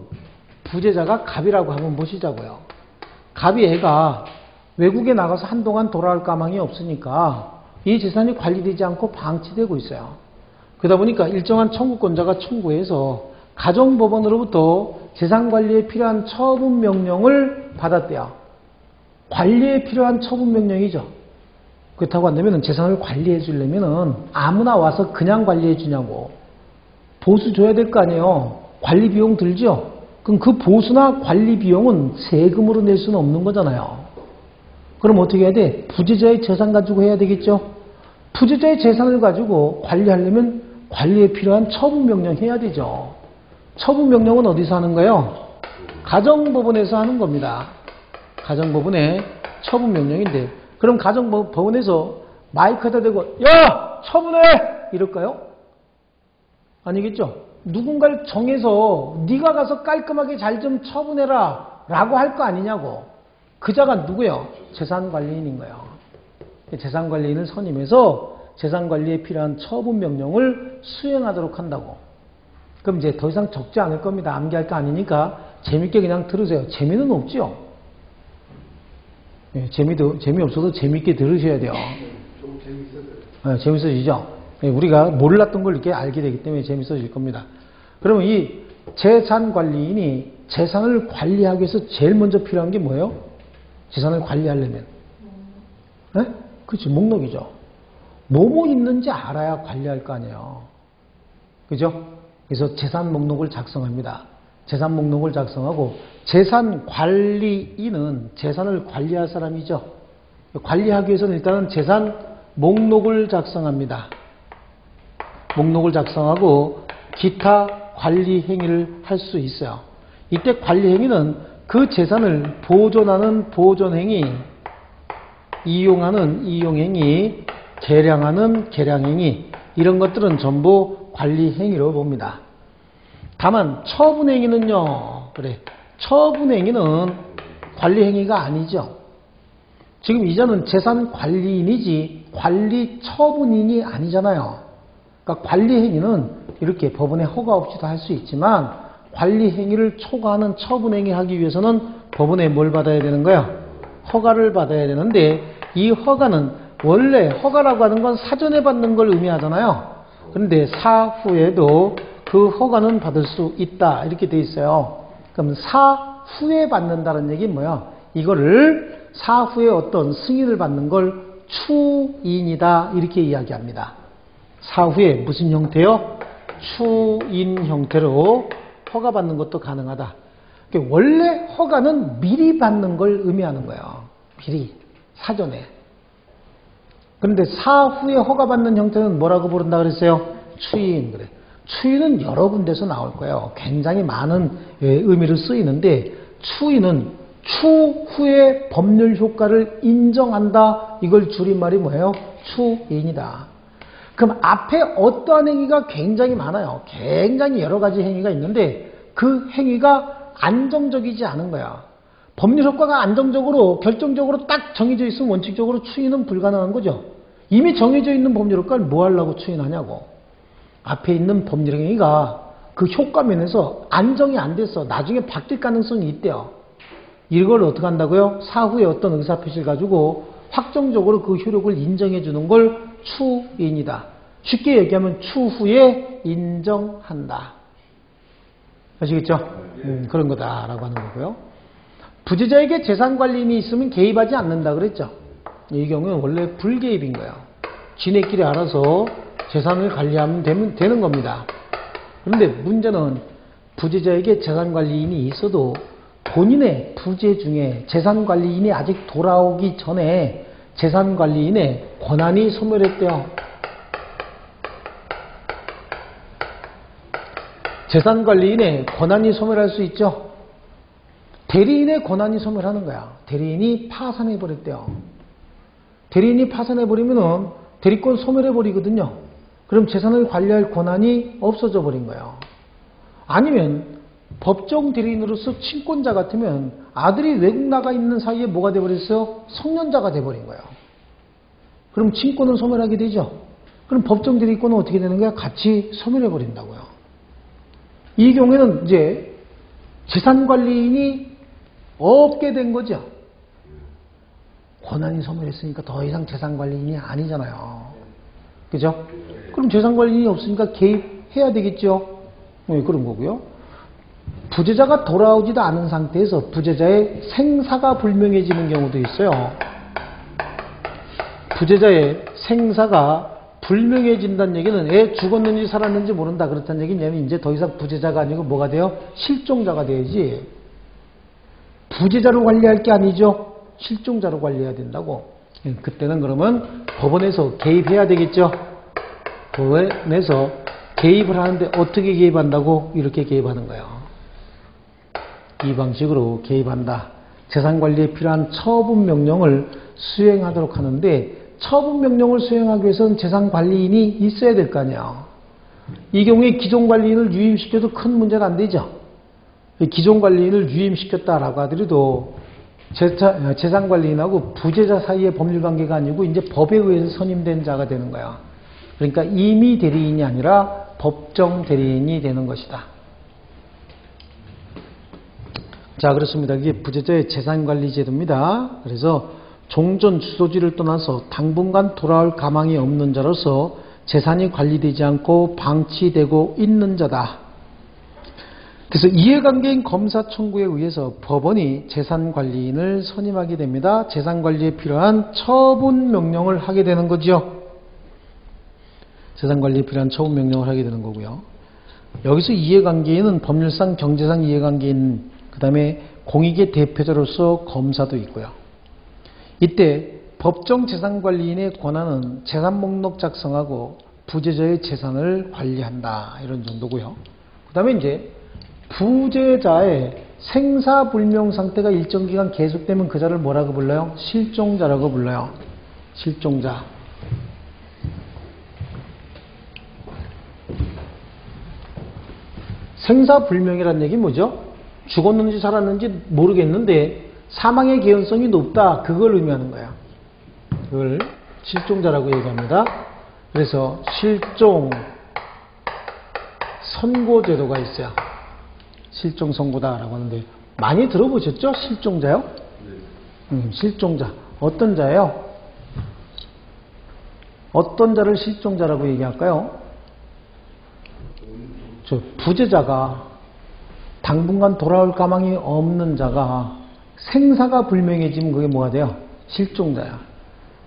Speaker 1: 부재자가 갑이라고 한번 보시자고요. 갑이 애가 외국에 나가서 한동안 돌아올 가망이 없으니까 이 재산이 관리되지 않고 방치되고 있어요. 그러다 보니까 일정한 청구권자가 청구해서 가정법원으로부터 재산관리에 필요한 처분 명령을 받았대요. 관리에 필요한 처분 명령이죠. 그렇다고 한다면 재산을 관리해 주려면 아무나 와서 그냥 관리해 주냐고. 보수 줘야 될 거 아니에요. 관리 비용 들죠? 그럼 그 보수나 관리 비용은 세금으로 낼 수는 없는 거잖아요. 그럼 어떻게 해야 돼? 부재자의 재산 가지고 해야 되겠죠? 부재자의 재산을 가지고 관리하려면 관리에 필요한 처분 명령 해야 되죠. 처분 명령은 어디서 하는 거예요? 가정법원에서 하는 겁니다. 가정법원의 처분 명령인데 그럼 가정법원에서 마이크에다 대고 야! 처분해! 이럴까요? 아니겠죠? 누군가를 정해서 네가 가서 깔끔하게 잘 좀 처분해라 라고 할 거 아니냐고. 그 자가 누구요? 재산관리인인 거예요. 재산관리인을 선임해서 재산관리에 필요한 처분 명령을 수행하도록 한다고. 그럼 이제 더 이상 적지 않을 겁니다. 암기할 거 아니니까 재밌게 그냥 들으세요. 재미는 없죠? 예, 재미없어도 재밌게 들으셔야 돼요.
Speaker 2: 좀 재밌어요.
Speaker 1: 예, 재밌어지죠? 예, 우리가 몰랐던 걸 이렇게 알게 되기 때문에 재밌어질 겁니다. 그러면 이 재산관리인이 재산을 관리하기 위해서 제일 먼저 필요한 게 뭐예요? 재산을 관리하려면. 네? 그렇지, 목록이죠. 뭐뭐 있는지 알아야 관리할 거 아니에요. 그죠? 그래서 재산 목록을 작성합니다. 재산 목록을 작성하고 재산 관리인은 재산을 관리할 사람이죠. 관리하기 위해서는 일단은 재산 목록을 작성합니다. 목록을 작성하고 기타 관리 행위를 할 수 있어요. 이때 관리 행위는 그 재산을 보존하는 보존행위, 이용하는 이용행위, 계량하는 계량행위, 이런 것들은 전부 관리행위로 봅니다. 다만 처분행위는요, 그래, 처분행위는 관리행위가 아니죠. 지금 이자는 재산관리인이지 관리처분인이 아니잖아요. 그러니까 관리행위는 이렇게 법원의 허가 없이도 할 수 있지만 관리행위를 초과하는 처분행위 하기 위해서는 법원에 뭘 받아야 되는 거야? 허가를 받아야 되는데 이 허가는 원래 허가라고 하는 건 사전에 받는 걸 의미하잖아요. 그런데 사후에도 그 허가는 받을 수 있다 이렇게 돼 있어요. 그럼 사후에 받는다는 얘기는 뭐야? 이거를 사후에 어떤 승인을 받는 걸 추인이다 이렇게 이야기합니다. 사후에 무슨 형태요? 추인 형태로 허가받는 것도 가능하다. 원래 허가는 미리 받는 걸 의미하는 거예요. 미리, 사전에. 그런데 사후에 허가받는 형태는 뭐라고 부른다 그랬어요? 추인. 그래. 추인은 여러 군데서 나올 거예요. 굉장히 많은 의미로 쓰이는데 추인은 추후의 법률 효과를 인정한다. 이걸 줄임말이 뭐예요? 추인이다. 그럼 앞에 어떠한 행위가 굉장히 많아요. 굉장히 여러 가지 행위가 있는데 그 행위가 안정적이지 않은 거야. 법률 효과가 안정적으로 결정적으로 딱 정해져 있으면 원칙적으로 추인은 불가능한 거죠. 이미 정해져 있는 법률 효과를 뭐 하려고 추인하냐고. 앞에 있는 법률 행위가 그 효과 면에서 안정이 안 됐어. 나중에 바뀔 가능성이 있대요. 이걸 어떻게 한다고요? 사후에 어떤 의사표시를 가지고 확정적으로 그 효력을 인정해 주는 걸 추인이다. 쉽게 얘기하면 추후에 인정한다. 아시겠죠? 그런 거다라고 하는 거고요. 부재자에게 재산관리인이 있으면 개입하지 않는다 그랬죠? 이 경우는 원래 불개입인 거예요. 지네끼리 알아서 재산을 관리하면 되는 겁니다. 그런데 문제는 부재자에게 재산관리인이 있어도 본인의 부재 중에 재산관리인이 아직 돌아오기 전에 재산관리인의 권한이 소멸했대요. 재산관리인의 권한이 소멸할 수 있죠. 대리인의 권한이 소멸하는 거야. 대리인이 파산해버렸대요. 대리인이 파산해버리면 대리권 소멸해버리거든요. 그럼 재산을 관리할 권한이 없어져 버린 거예요. 아니면 법정 대리인으로서 친권자 같으면 아들이 외국 나가 있는 사이에 뭐가 돼버렸어요? 성년자가 돼버린 거예요. 그럼 친권은 소멸하게 되죠. 그럼 법정 대리권은 어떻게 되는 거야? 같이 소멸해버린다고요. 이 경우에는 이제 재산관리인이 없게 된 거죠. 권한이 소멸했으니까 더 이상 재산관리인이 아니잖아요. 그죠? 그럼 재산관리인이 없으니까 개입해야 되겠죠. 네, 그런 거고요. 부재자가 돌아오지도 않은 상태에서 부재자의 생사가 불명해지는 경우도 있어요. 부재자의 생사가 불명해진다는 얘기는 애 죽었는지 살았는지 모른다 그렇다는 얘기냐면 이제 더 이상 부재자가 아니고 뭐가 돼요? 실종자가 돼야지. 부재자로 관리할 게 아니죠. 실종자로 관리해야 된다고. 그때는 그러면 법원에서 개입해야 되겠죠. 법원에서 개입을 하는데 어떻게 개입한다고? 이렇게 개입하는 거예요. 이 방식으로 개입한다. 재산관리에 필요한 처분 명령을 수행하도록 하는데 처분 명령을 수행하기 위해서는 재산관리인이 있어야 될 거 아니야. 이 경우에 기존관리인을 유임시켜도 큰 문제는 안 되죠. 기존관리인을 유임시켰다라고 하더라도 재산관리인하고 부재자 사이의 법률관계가 아니고 이제 법에 의해서 선임된 자가 되는 거야. 그러니까 임의 대리인이 아니라 법정 대리인이 되는 것이다. 자, 그렇습니다. 이게 부재자의 재산관리 제도입니다. 그래서 종전 주소지를 떠나서 당분간 돌아올 가망이 없는 자로서 재산이 관리되지 않고 방치되고 있는 자다. 그래서 이해관계인 검사 청구에 의해서 법원이 재산관리인을 선임하게 됩니다. 재산관리에 필요한 처분 명령을 하게 되는 거죠. 재산관리에 필요한 처분 명령을 하게 되는 거고요. 여기서 이해관계인은 법률상 경제상 이해관계인, 그 다음에 공익의 대표자로서 검사도 있고요. 이때 법정 재산관리인의 권한은 재산 목록 작성하고 부재자의 재산을 관리한다. 이런 정도고요. 그 다음에 이제 부재자의 생사불명 상태가 일정 기간 계속되면 그 자를 뭐라고 불러요? 실종자라고 불러요. 실종자. 생사불명이라는 얘기는 뭐죠? 죽었는지 살았는지 모르겠는데 사망의 개연성이 높다. 그걸 의미하는 거예요. 그걸 실종자라고 얘기합니다. 그래서 실종 선고제도가 있어요. 실종 선고다라고 하는데 많이 들어보셨죠? 실종자요? 실종자. 어떤 자예요? 어떤 자를 실종자라고 얘기할까요? 저 부재자가 당분간 돌아올 가망이 없는 자가 생사가 불명해지면 그게 뭐가 돼요? 실종자야.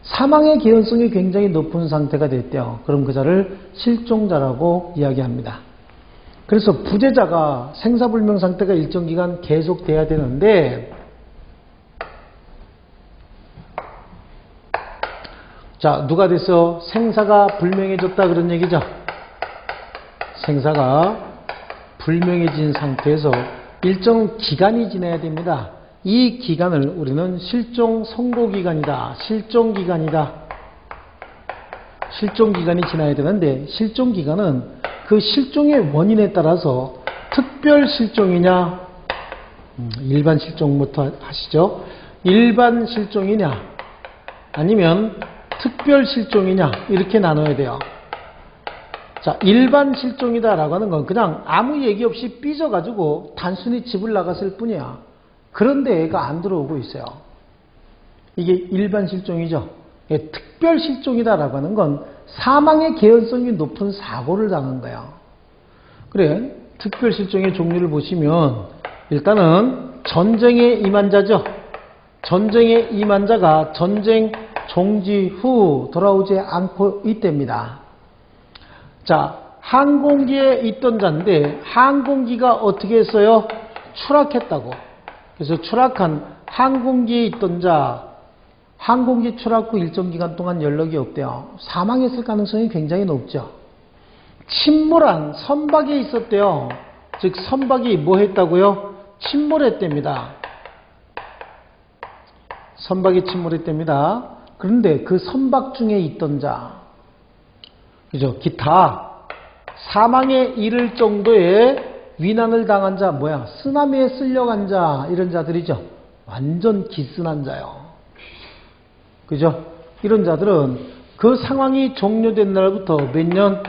Speaker 1: 사망의 개연성이 굉장히 높은 상태가 됐대요. 그럼 그 자를 실종자라고 이야기합니다. 그래서 부재자가 생사불명 상태가 일정 기간 계속돼야 되는데, 자, 누가 돼서 생사가 불명해졌다 그런 얘기죠? 생사가 불명해진 상태에서 일정 기간이 지나야 됩니다. 이 기간을 우리는 실종 선고기간이다. 실종기간이다. 실종기간이 지나야 되는데, 실종기간은 그 실종의 원인에 따라서 특별 실종이냐, 일반 실종부터 하시죠. 일반 실종이냐, 아니면 특별 실종이냐, 이렇게 나눠야 돼요. 자, 일반 실종이다라고 하는 건 그냥 아무 얘기 없이 삐져가지고 단순히 집을 나갔을 뿐이야. 그런데 애가 안 들어오고 있어요. 이게 일반 실종이죠. 특별 실종이다라고 하는 건 사망의 개연성이 높은 사고를 당한 거예요. 그래, 특별 실종의 종류를 보시면 일단은 전쟁에 임한 자죠. 전쟁에 임한 자가 전쟁 종지 후 돌아오지 않고 있답니다. 자, 항공기에 있던 자인데 항공기가 어떻게 했어요? 추락했다고. 그래서 추락한 항공기에 있던 자, 항공기 추락 후 일정 기간 동안 연락이 없대요. 사망했을 가능성이 굉장히 높죠. 침몰한 선박에 있었대요. 즉 선박이 뭐 했다고요? 침몰했답니다. 선박이 침몰했답니다. 그런데 그 선박 중에 있던 자, 그죠? 기타 사망에 이를 정도의 위난을 당한 자, 뭐야? 쓰나미에 쓸려간 자, 이런 자들이죠. 완전 기스난 자요. 그죠? 이런 자들은 그 상황이 종료된 날부터 몇 년?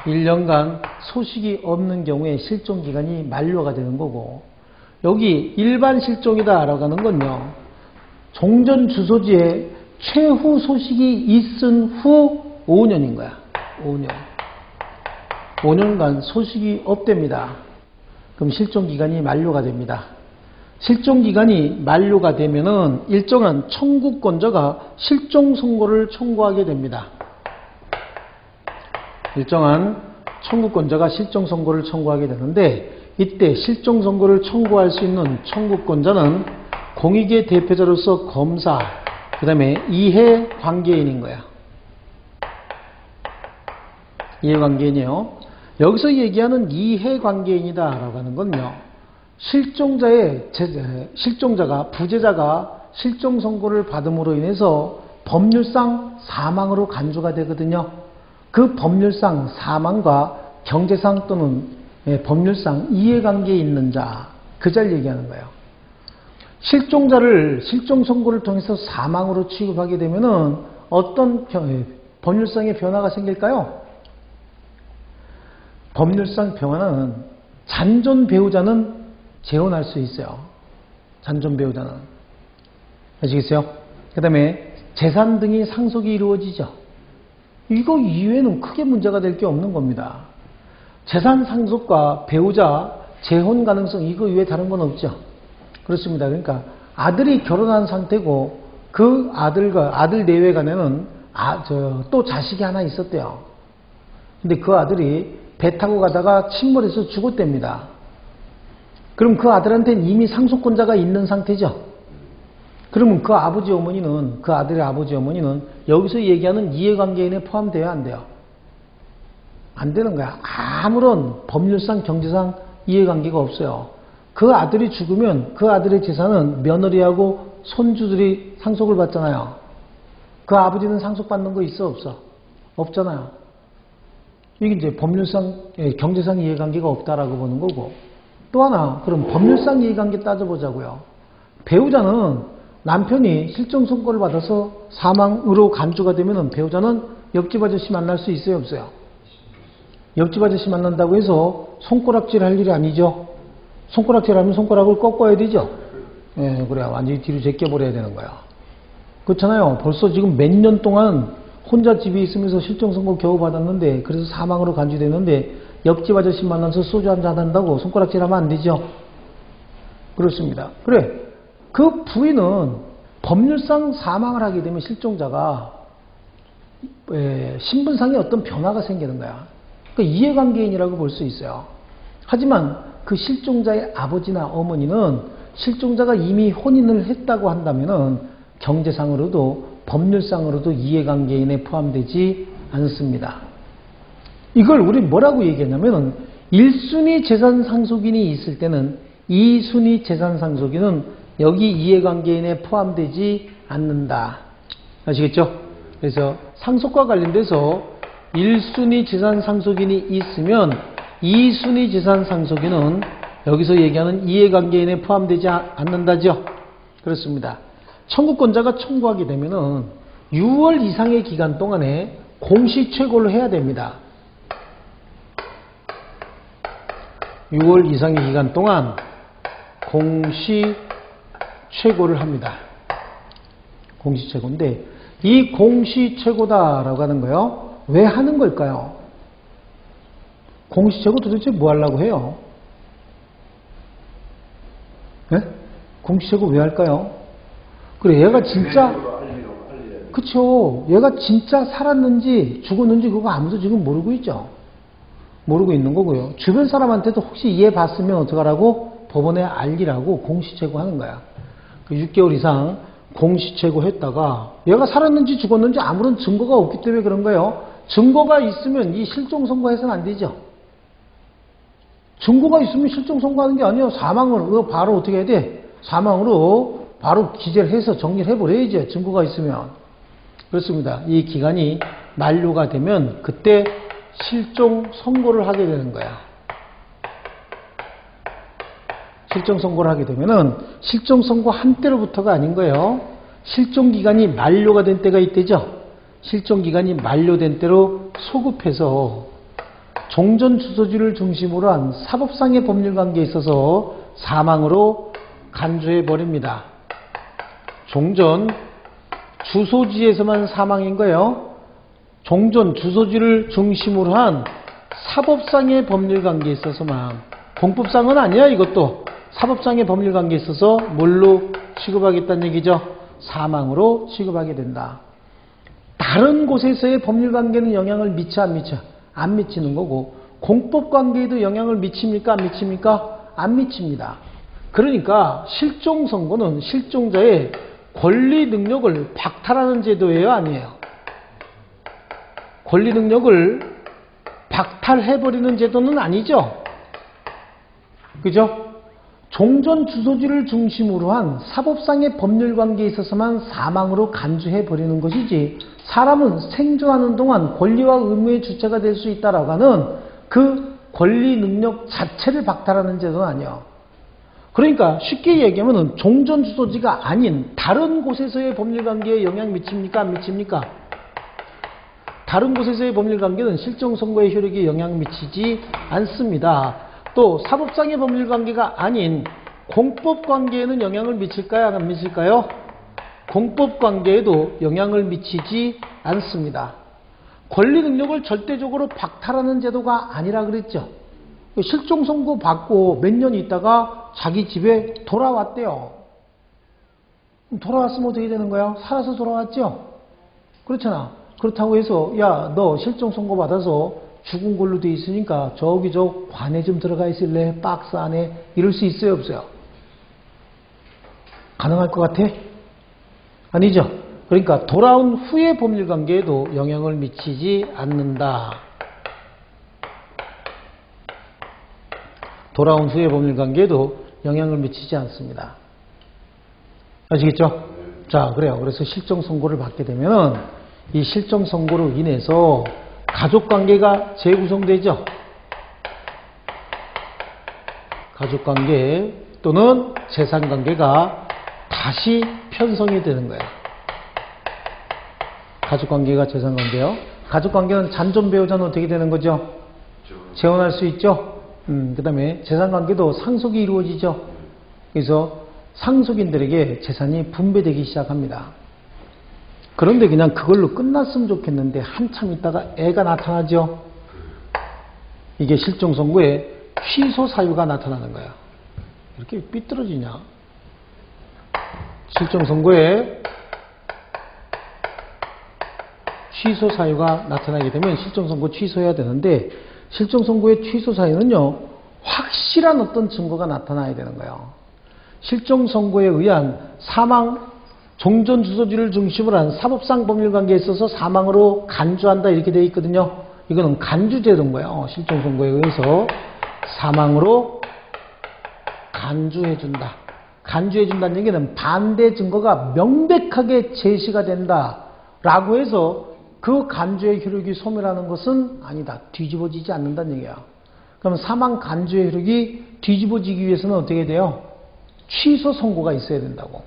Speaker 1: 1년간 소식이 없는 경우에 실종기간이 만료가 되는 거고, 여기 일반 실종이다라고 하는 건요, 종전 주소지에 최후 소식이 있은 후 5년인 거야. 5년. 5년간 소식이 없답니다. 그럼 실종기간이 만료가 됩니다. 실종기간이 만료가 되면은 일정한 청구권자가 실종선고를 청구하게 됩니다. 일정한 청구권자가 실종선고를 청구하게 되는데, 이때 실종선고를 청구할 수 있는 청구권자는 공익의 대표자로서 검사, 그 다음에 이해관계인인 거야. 이해관계인이요. 여기서 얘기하는 이해관계인이다라고 하는 건요, 실종자가 부재자가 실종 선고를 받음으로 인해서 법률상 사망으로 간주가 되거든요. 그 법률상 사망과 경제상 또는 법률상 이해관계에 있는 자, 그 자를 얘기하는 거예요. 실종자를 실종 선고를 통해서 사망으로 취급하게 되면은 어떤 법률상의 변화가 생길까요? 법률상 변화는 잔존 배우자는 재혼할 수 있어요. 잔존 배우자는. 아시겠어요? 그 다음에 재산 등이 상속이 이루어지죠. 이거 이외에는 크게 문제가 될 게 없는 겁니다. 재산 상속과 배우자 재혼 가능성 이거 이외에 다른 건 없죠. 그렇습니다. 그러니까 아들이 결혼한 상태고 그 아들 내외간에는 또 자식이 하나 있었대요. 근데 그 아들이 배 타고 가다가 침몰해서 죽었답니다. 그럼 그 아들한테는 이미 상속권자가 있는 상태죠. 그러면 그 아버지 어머니는, 그 아들의 아버지 어머니는 여기서 얘기하는 이해관계인에 포함되어야 안 돼요. 안 되는 거야. 아무런 법률상 경제상 이해관계가 없어요. 그 아들이 죽으면 그 아들의 재산은 며느리하고 손주들이 상속을 받잖아요. 그 아버지는 상속받는 거 있어 없어? 없잖아요. 이게 이제 법률상 경제상 이해관계가 없다라고 보는 거고, 또 하나 그럼 법률상 이해관계 따져보자고요. 배우자는 남편이 실종 선고를 받아서 사망으로 간주가 되면 배우자는 옆집 아저씨 만날 수 있어요 없어요? 옆집 아저씨 만난다고 해서 손가락질 할 일이 아니죠. 손가락질 하면 손가락을 꺾어야 되죠. 예, 그래 완전히 뒤로 제껴버려야 되는 거야. 그렇잖아요. 벌써 지금 몇 년 동안 혼자 집에 있으면서 실종 선고 겨우 받았는데 그래서 사망으로 간주되는데 옆집 아저씨 만나서 소주 한잔 한다고 손가락질 하면 안 되죠. 그렇습니다. 그래 그 부인은 법률상 사망을 하게 되면 실종자가 신분상에 어떤 변화가 생기는 거야. 그러니까 이해관계인이라고 볼 수 있어요. 하지만 그 실종자의 아버지나 어머니는 실종자가 이미 혼인을 했다고 한다면은 경제상으로도 법률상으로도 이해관계인에 포함되지 않습니다. 이걸 우리 뭐라고 얘기했냐면은 1순위 재산 상속인이 있을 때는 2순위 재산 상속인은 여기 이해관계인에 포함되지 않는다. 아시겠죠? 그래서 상속과 관련돼서 1순위 재산 상속인이 있으면 2순위 재산 상속인은 여기서 얘기하는 이해관계인에 포함되지 않는다죠. 그렇습니다. 청구권자가 청구하게 되면은 6월 이상의 기간 동안에 공시최고를 해야 됩니다. 6월 이상의 기간 동안 공시최고를 합니다. 공시최고인데 이 공시최고다라고 하는 거요. 왜 하는 걸까요? 공시최고 도대체 뭐 하려고 해요? 네? 공시최고 왜 할까요? 그래 얘가 진짜 그쵸 얘가 진짜 살았는지 죽었는지 그거 아무도 지금 모르고 있죠. 모르고 있는 거고요. 주변 사람한테도 혹시 얘 봤으면 어떡하라고 법원에 알리라고 공시최고 하는 거야. 그 6개월 이상 공시최고 했다가 얘가 살았는지 죽었는지 아무런 증거가 없기 때문에 그런 거예요. 증거가 있으면 이 실종 선고해서는 안 되죠. 증거가 있으면 실종 선고하는 게 아니에요. 사망을 바로 어떻게 해야 돼? 사망으로 바로 기재를 해서 정리를 해버려야죠. 증거가 있으면. 그렇습니다. 이 기간이 만료가 되면 그때 실종 선고를 하게 되는 거야. 실종 선고를 하게 되면은 실종 선고 한때로부터가 아닌 거예요. 실종 기간이 만료가 된 때가 있대죠. 실종 기간이 만료된 때로 소급해서 종전 주소지를 중심으로 한 사법상의 법률 관계에 있어서 사망으로 간주해 버립니다. 종전 주소지에서만 사망인 거예요. 종전 주소지를 중심으로 한 사법상의 법률 관계에 있어서만, 공법상은 아니야 이것도. 사법상의 법률 관계에 있어서 뭘로 취급하겠다는 얘기죠? 사망으로 취급하게 된다. 다른 곳에서의 법률 관계는 영향을 미쳐 안 미쳐? 안 미치는 거고, 공법 관계에도 영향을 미칩니까 안 미칩니까? 안 미칩니다. 그러니까 실종 선고는 실종자의 권리 능력을 박탈하는 제도예요 아니에요? 권리 능력을 박탈해버리는 제도는 아니죠. 그죠? 종전 주소지를 중심으로 한 사법상의 법률 관계에 있어서만 사망으로 간주해 버리는 것이지, 사람은 생존하는 동안 권리와 의무의 주체가 될 수 있다라고 하는 그 권리 능력 자체를 박탈하는 제도는 아니야. 그러니까 쉽게 얘기하면 종전 주소지가 아닌 다른 곳에서의 법률 관계에 영향 미칩니까? 안 미칩니까? 다른 곳에서의 법률 관계는 실종 선고의 효력에 영향 미치지 않습니다. 또 사법상의 법률 관계가 아닌 공법 관계에는 영향을 미칠까요? 안 미칠까요? 공법 관계에도 영향을 미치지 않습니다. 권리 능력을 절대적으로 박탈하는 제도가 아니라 그랬죠. 실종 선고 받고 몇 년 있다가 자기 집에 돌아왔대요. 돌아왔으면 어떻게 되는 거야? 살아서 돌아왔죠? 그렇잖아. 그렇다고 해서 야, 너 실종 선고 받아서 죽은 걸로 돼 있으니까 저기 저 관에 좀 들어가 있을래? 박스 안에. 이럴 수 있어요? 없어요? 가능할 것 같아? 아니죠. 그러니까 돌아온 후의 법률관계에도 영향을 미치지 않는다. 돌아온 후의 법률관계에도 영향을 미치지 않습니다. 아시겠죠? 자, 그래요. 그래서 실종 선고를 받게 되면은 이 실종 선고로 인해서 가족관계가 재구성되죠. 가족관계 또는 재산관계가 다시 편성이 되는 거예요. 가족관계가 재산관계요. 가족관계는 잔존 배우자는 어떻게 되는 거죠? 재혼할 수 있죠. 그 다음에 재산관계도 상속이 이루어지죠. 그래서 상속인들에게 재산이 분배되기 시작합니다. 그런데 그냥 그걸로 끝났으면 좋겠는데 한참 있다가 애가 나타나죠. 이게 실종 선고에 취소 사유가 나타나는 거야. 이렇게 삐뚤어지냐? 실종 선고에 취소 사유가 나타나게 되면 실종 선고 취소해야 되는데, 실종 선고의 취소 사유는요, 확실한 어떤 증거가 나타나야 되는 거예요. 실종 선고에 의한 사망, 종전 주소지를 중심으로 한 사법상 법률 관계에 있어서 사망으로 간주한다 이렇게 되어 있거든요. 이거는 간주제도인 거예요. 실종 선고에 의해서 사망으로 간주해준다. 간주해준다는 얘기는 반대 증거가 명백하게 제시가 된다라고 해서 그 간주의 효력이 소멸하는 것은 아니다. 뒤집어지지 않는다는 얘기야. 그럼 사망 간주의 효력이 뒤집어지기 위해서는 어떻게 돼요? 취소 선고가 있어야 된다고.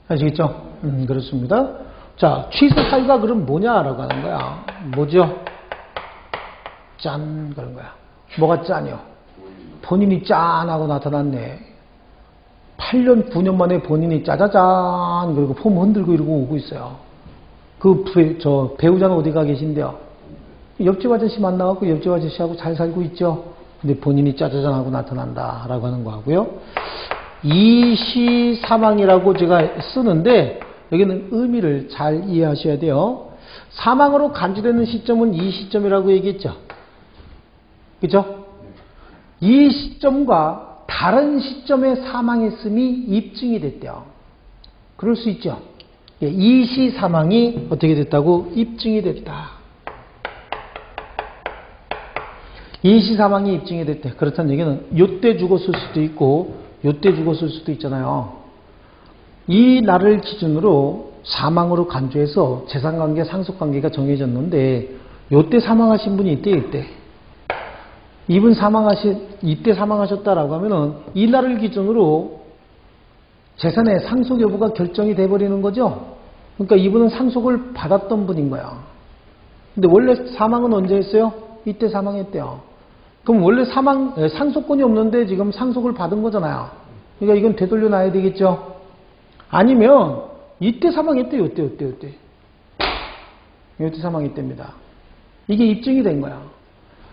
Speaker 1: 아시겠죠? 그렇습니다. 자, 취소 사유가 그럼 뭐냐라고 하는 거야. 뭐죠? 짠, 그런 거야. 뭐가 짠이요? 본인이 짠하고 나타났네. 8년, 9년 만에 본인이 짜자잔, 그리고 폼 흔들고 이러고 오고 있어요. 배우자는 어디 가 계신데요? 옆집 아저씨 만나갖고 옆집 아저씨하고 잘 살고 있죠? 근데 본인이 짜자잔 하고 나타난다. 라고 하는 거 하고요. 이시 사망이라고 제가 쓰는데, 여기는 의미를 잘 이해하셔야 돼요. 사망으로 간주되는 시점은 이 시점이라고 얘기했죠. 그죠? 이 시점과 다른 시점에 사망했음이 입증이 됐대요. 그럴 수 있죠. 이시 사망이 어떻게 됐다고? 입증이 됐다. 이시 사망이 입증이 됐대. 그렇다는 얘기는 요때 죽었을 수도 있고 요때 죽었을 수도 있잖아요. 이 날을 기준으로 사망으로 간주해서 재산관계, 상속관계가 정해졌는데 요때 사망하신 분이 있대, 이때. 이분 이때 사망하셨다라고 하면은 이 날을 기준으로 재산의 상속 여부가 결정이 돼버리는 거죠. 그러니까 이분은 상속을 받았던 분인 거야. 근데 원래 사망은 언제 했어요? 이때 사망했대요. 그럼 원래 상속권이 없는데 지금 상속을 받은 거잖아요. 그러니까 이건 되돌려 놔야 되겠죠. 아니면 이때 사망했대요. 요때 사망했답니다. 이게 입증이 된 거야.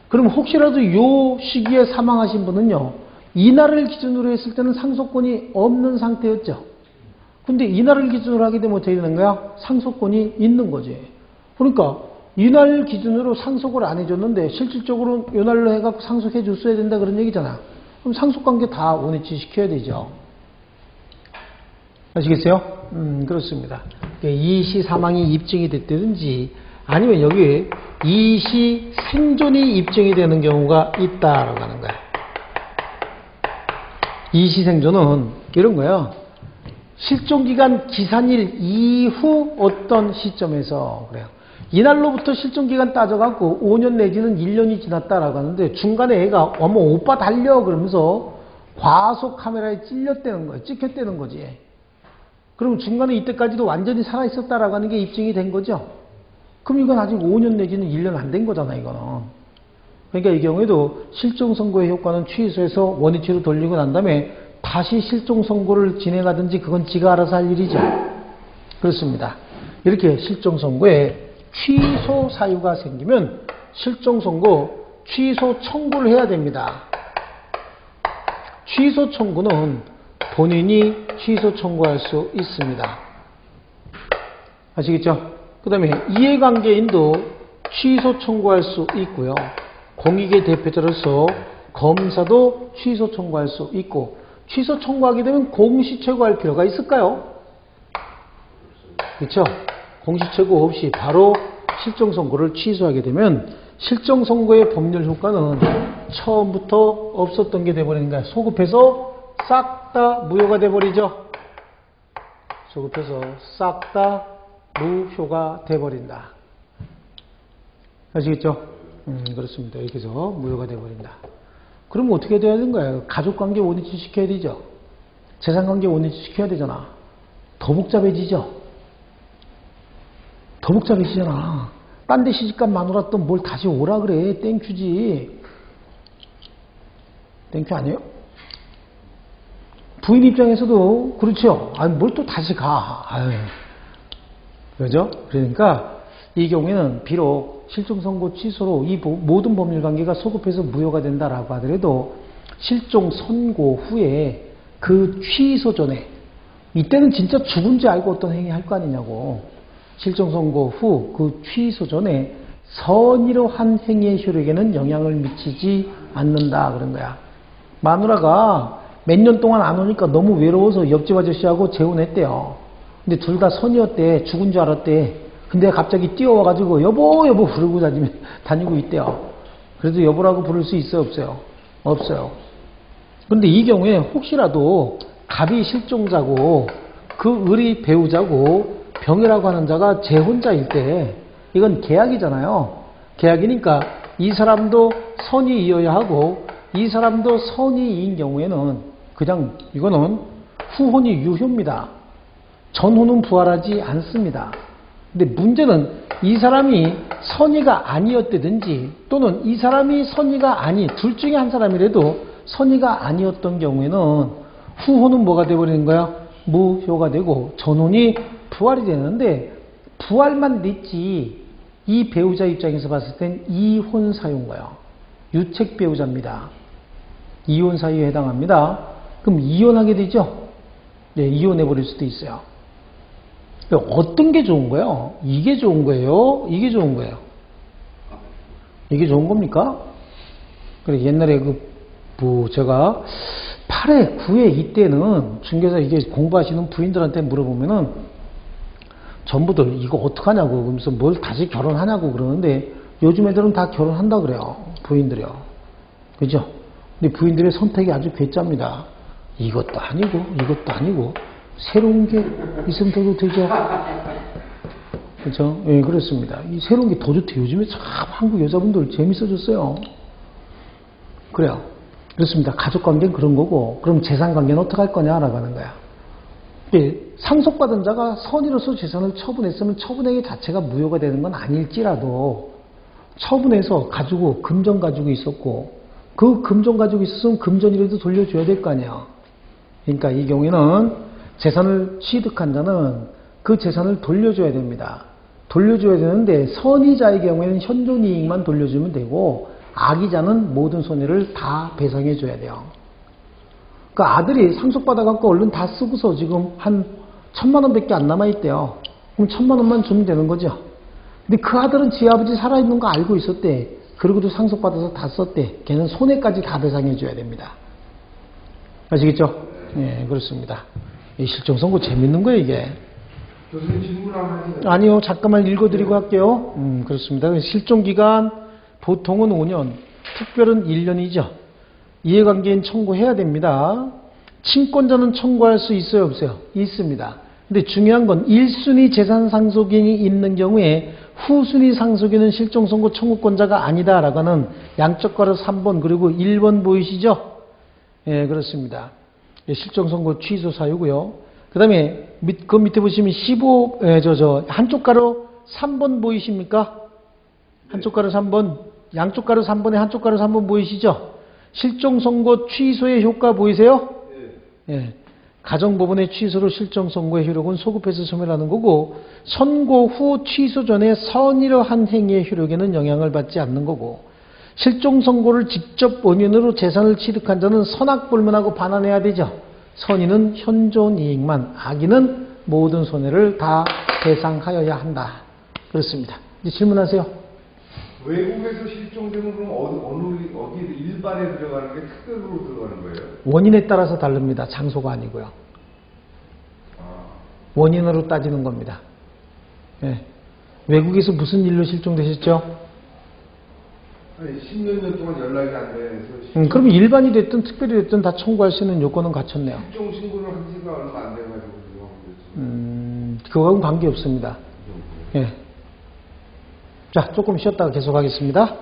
Speaker 1: 그럼 혹시라도 요 시기에 사망하신 분은요, 이날을 기준으로 했을 때는 상속권이 없는 상태였죠. 근데 이날을 기준으로 하게 되면 어떻게 되는 거야? 상속권이 있는 거지. 그러니까 이날 기준으로 상속을 안 해줬는데 실질적으로 이날로 해갖고 상속해 줬어야 된다 그런 얘기잖아. 그럼 상속관계 다 원위치 시켜야 되죠. 아시겠어요? 그렇습니다. 이시 사망이 입증이 됐다든지 아니면 여기에 이시 생존이 입증이 되는 경우가 있다라고 하는 거야. 이시생존은 이런 거예요. 실종기간 기산일 이후 어떤 시점에서 그래요. 이날로부터 실종기간 따져갖고 5년 내지는 1년이 지났다라고 하는데 중간에 애가 어머 오빠 달려 그러면서 과속 카메라에 찔렸다는 거예요. 찍혔다는 거지. 그럼 중간에 이때까지도 완전히 살아있었다라고 하는 게 입증이 된 거죠. 그럼 이건 아직 5년 내지는 1년 안 된 거잖아 이거는. 그러니까 이 경우에도 실종선고의 효과는 취소해서 원위치로 돌리고 난 다음에 다시 실종선고를 진행하든지 그건 지가 알아서 할 일이죠. 그렇습니다. 이렇게 실종선고에 취소 사유가 생기면 실종선고 취소 청구를 해야 됩니다. 취소 청구는 본인이 취소 청구할 수 있습니다. 아시겠죠? 그 다음에 이해관계인도 취소 청구할 수 있고요. 공익의 대표자로서 검사도 취소 청구할 수 있고, 취소 청구하게 되면 공시최고할 필요가 있을까요? 그렇죠? 공시최고 없이 바로 실종선고를 취소하게 되면 실종선고의 법률 효과는 처음부터 없었던 게 돼버리는 거야. 소급해서 싹 다 무효가 돼버리죠. 소급해서 싹 다 무효가 돼버린다. 아시겠죠? 그렇습니다. 이렇게 해서 무효가 돼버린다. 그럼 어떻게 돼야 되는 거예요? 가족관계 원위치 시켜야 되죠. 재산관계 원위치 시켜야 되잖아. 더 복잡해지죠. 더 복잡해지잖아. 딴 데 시집간 마누라 또 뭘 다시 오라 그래. 땡큐지. 땡큐 아니에요? 부인 입장에서도 그렇죠. 아니 뭘 또 다시 가. 아유. 그죠? 그러니까 이 경우에는 비록 실종선고 취소로 이 모든 법률관계가 소급해서 무효가 된다라고 하더라도 실종선고 후에 그 취소 전에, 이때는 진짜 죽은지 알고 어떤 행위 할 거 아니냐고. 실종선고 후 그 취소 전에 선의로 한 행위의 효력에는 영향을 미치지 않는다 그런 거야. 마누라가 몇 년 동안 안 오니까 너무 외로워서 옆집 아저씨하고 재혼했대요. 근데 둘 다 선이었대. 죽은 줄 알았대. 근데 갑자기 뛰어와가지고 여보 여보 부르고 다니고 있대요. 그래도 여보라고 부를 수 있어요 없어요? 없어요. 그런데 이 경우에 혹시라도 갑이 실종자고 그 을이 배우자고 병이라고 하는 자가 재혼자일 때, 이건 계약이잖아요. 계약이니까 이 사람도 선이 이어야 하고 이 사람도 선이 이인 경우에는 그냥 이거는 후혼이 유효입니다. 전혼은 부활하지 않습니다. 근데 문제는 이 사람이 선의가 아니었다든지 또는 이 사람이 선의가 아니, 둘 중에 한 사람이라도 선의가 아니었던 경우에는 후혼은 뭐가 되어버리는 거야? 무효가 되고 전혼이 부활이 되는데, 부활만 됐지 이 배우자 입장에서 봤을 땐 이혼 사유인 거예요. 유책 배우자입니다. 이혼 사유에 해당합니다. 그럼 이혼하게 되죠? 네, 이혼해 버릴 수도 있어요. 어떤 게 좋은 거예요? 이게 좋은 거예요? 이게 좋은 거예요? 이게 좋은 겁니까? 그래, 옛날에 제가 8회, 9회 이때는 중개사 이게 공부하시는 부인들한테 물어보면은 전부들 이거 어떡하냐고, 그러면서 뭘 다시 결혼하냐고 그러는데 요즘 애들은 다 결혼한다 그래요. 부인들이요. 그죠? 근데 부인들의 선택이 아주 괴짜입니다. 이것도 아니고 이것도 아니고 새로운 게 있으면 더 되죠. 그렇죠? 예, 그렇습니다. 이 새로운 게 더 좋대. 요즘에 참 한국 여자분들 재밌어졌어요. 그래요. 그렇습니다. 가족관계는 그런 거고, 그럼 재산관계는 어떻게 할 거냐라고 하는 거야. 예, 상속받은 자가 선의로서 재산을 처분했으면 처분행위 자체가 무효가 되는 건 아닐지라도 처분해서 가지고 금전 가지고 있었고 그 금전 가지고 있었으면 금전이라도 돌려줘야 될 거 아니야. 그러니까 이 경우에는 재산을 취득한 자는 그 재산을 돌려줘야 됩니다. 돌려줘야 되는데 선의자의 경우에는 현존이익만 돌려주면 되고 악의자는 모든 손해를 다 배상해 줘야 돼요. 그 아들이 상속받아갖고 얼른 다 쓰고서 지금 한 1,000만 원밖에 안 남아있대요. 그럼 1,000만 원만 주면 되는 거죠. 근데 그 아들은 지 아버지 살아있는 거 알고 있었대. 그러고도 상속받아서 다 썼대. 걔는 손해까지 다 배상해 줘야 됩니다. 아시겠죠? 예, 그렇습니다. 이 실종선고 재밌는 거예요, 이게.
Speaker 2: 교수님 질문 하나 하세요.
Speaker 1: 아니요, 잠깐만 읽어드리고 할게요. 그렇습니다. 실종기간 보통은 5년, 특별은 1년이죠. 이해관계인 청구해야 됩니다. 친권자는 청구할 수 있어요, 없어요? 있습니다. 근데 중요한 건 1순위 재산 상속인이 있는 경우에 후순위 상속인은 실종선고 청구권자가 아니다라고는 양적 가로 3번 그리고 1번 보이시죠? 예, 그렇습니다. 예, 실종선고 취소 사유고요. 그 다음에 그 밑에 보시면 15, 한쪽 가로 3번 보이십니까? 한쪽 가로 3번, 양쪽 가로 3번에 한쪽 가로 3번 보이시죠? 실종선고 취소의 효과 보이세요? 예. 가정법원의 취소로 실종선고의 효력은 소급해서 소멸하는 거고, 선고 후 취소 전에 선의로한 행위의 효력에는 영향을 받지 않는 거고, 실종선고를 직접 원인으로 재산을 취득한 자는 선악불문하고 반환해야 되죠. 선의는 현존 이익만, 악의는 모든 손해를 다 배상하여야 한다. 그렇습니다. 이제 질문하세요.
Speaker 2: 외국에서 실종되면 그럼 어디 일반에 들어가는 게 특별으로 들어가는 거예요?
Speaker 1: 원인에 따라서 다릅니다. 장소가 아니고요. 원인으로 따지는 겁니다. 예. 외국에서 무슨 일로 실종되셨죠?
Speaker 2: 아니, 10몇 년 동안 연락이 안 돼서.
Speaker 1: 그럼 일반이 됐든 특별히 됐든 다 청구할 수 있는 요건은 갖췄네요.
Speaker 2: 실종 신고를 한 지가 얼마 안 돼가지고.
Speaker 1: 그거하고는 관계없습니다. 예. 자, 조금 쉬었다가 계속하겠습니다.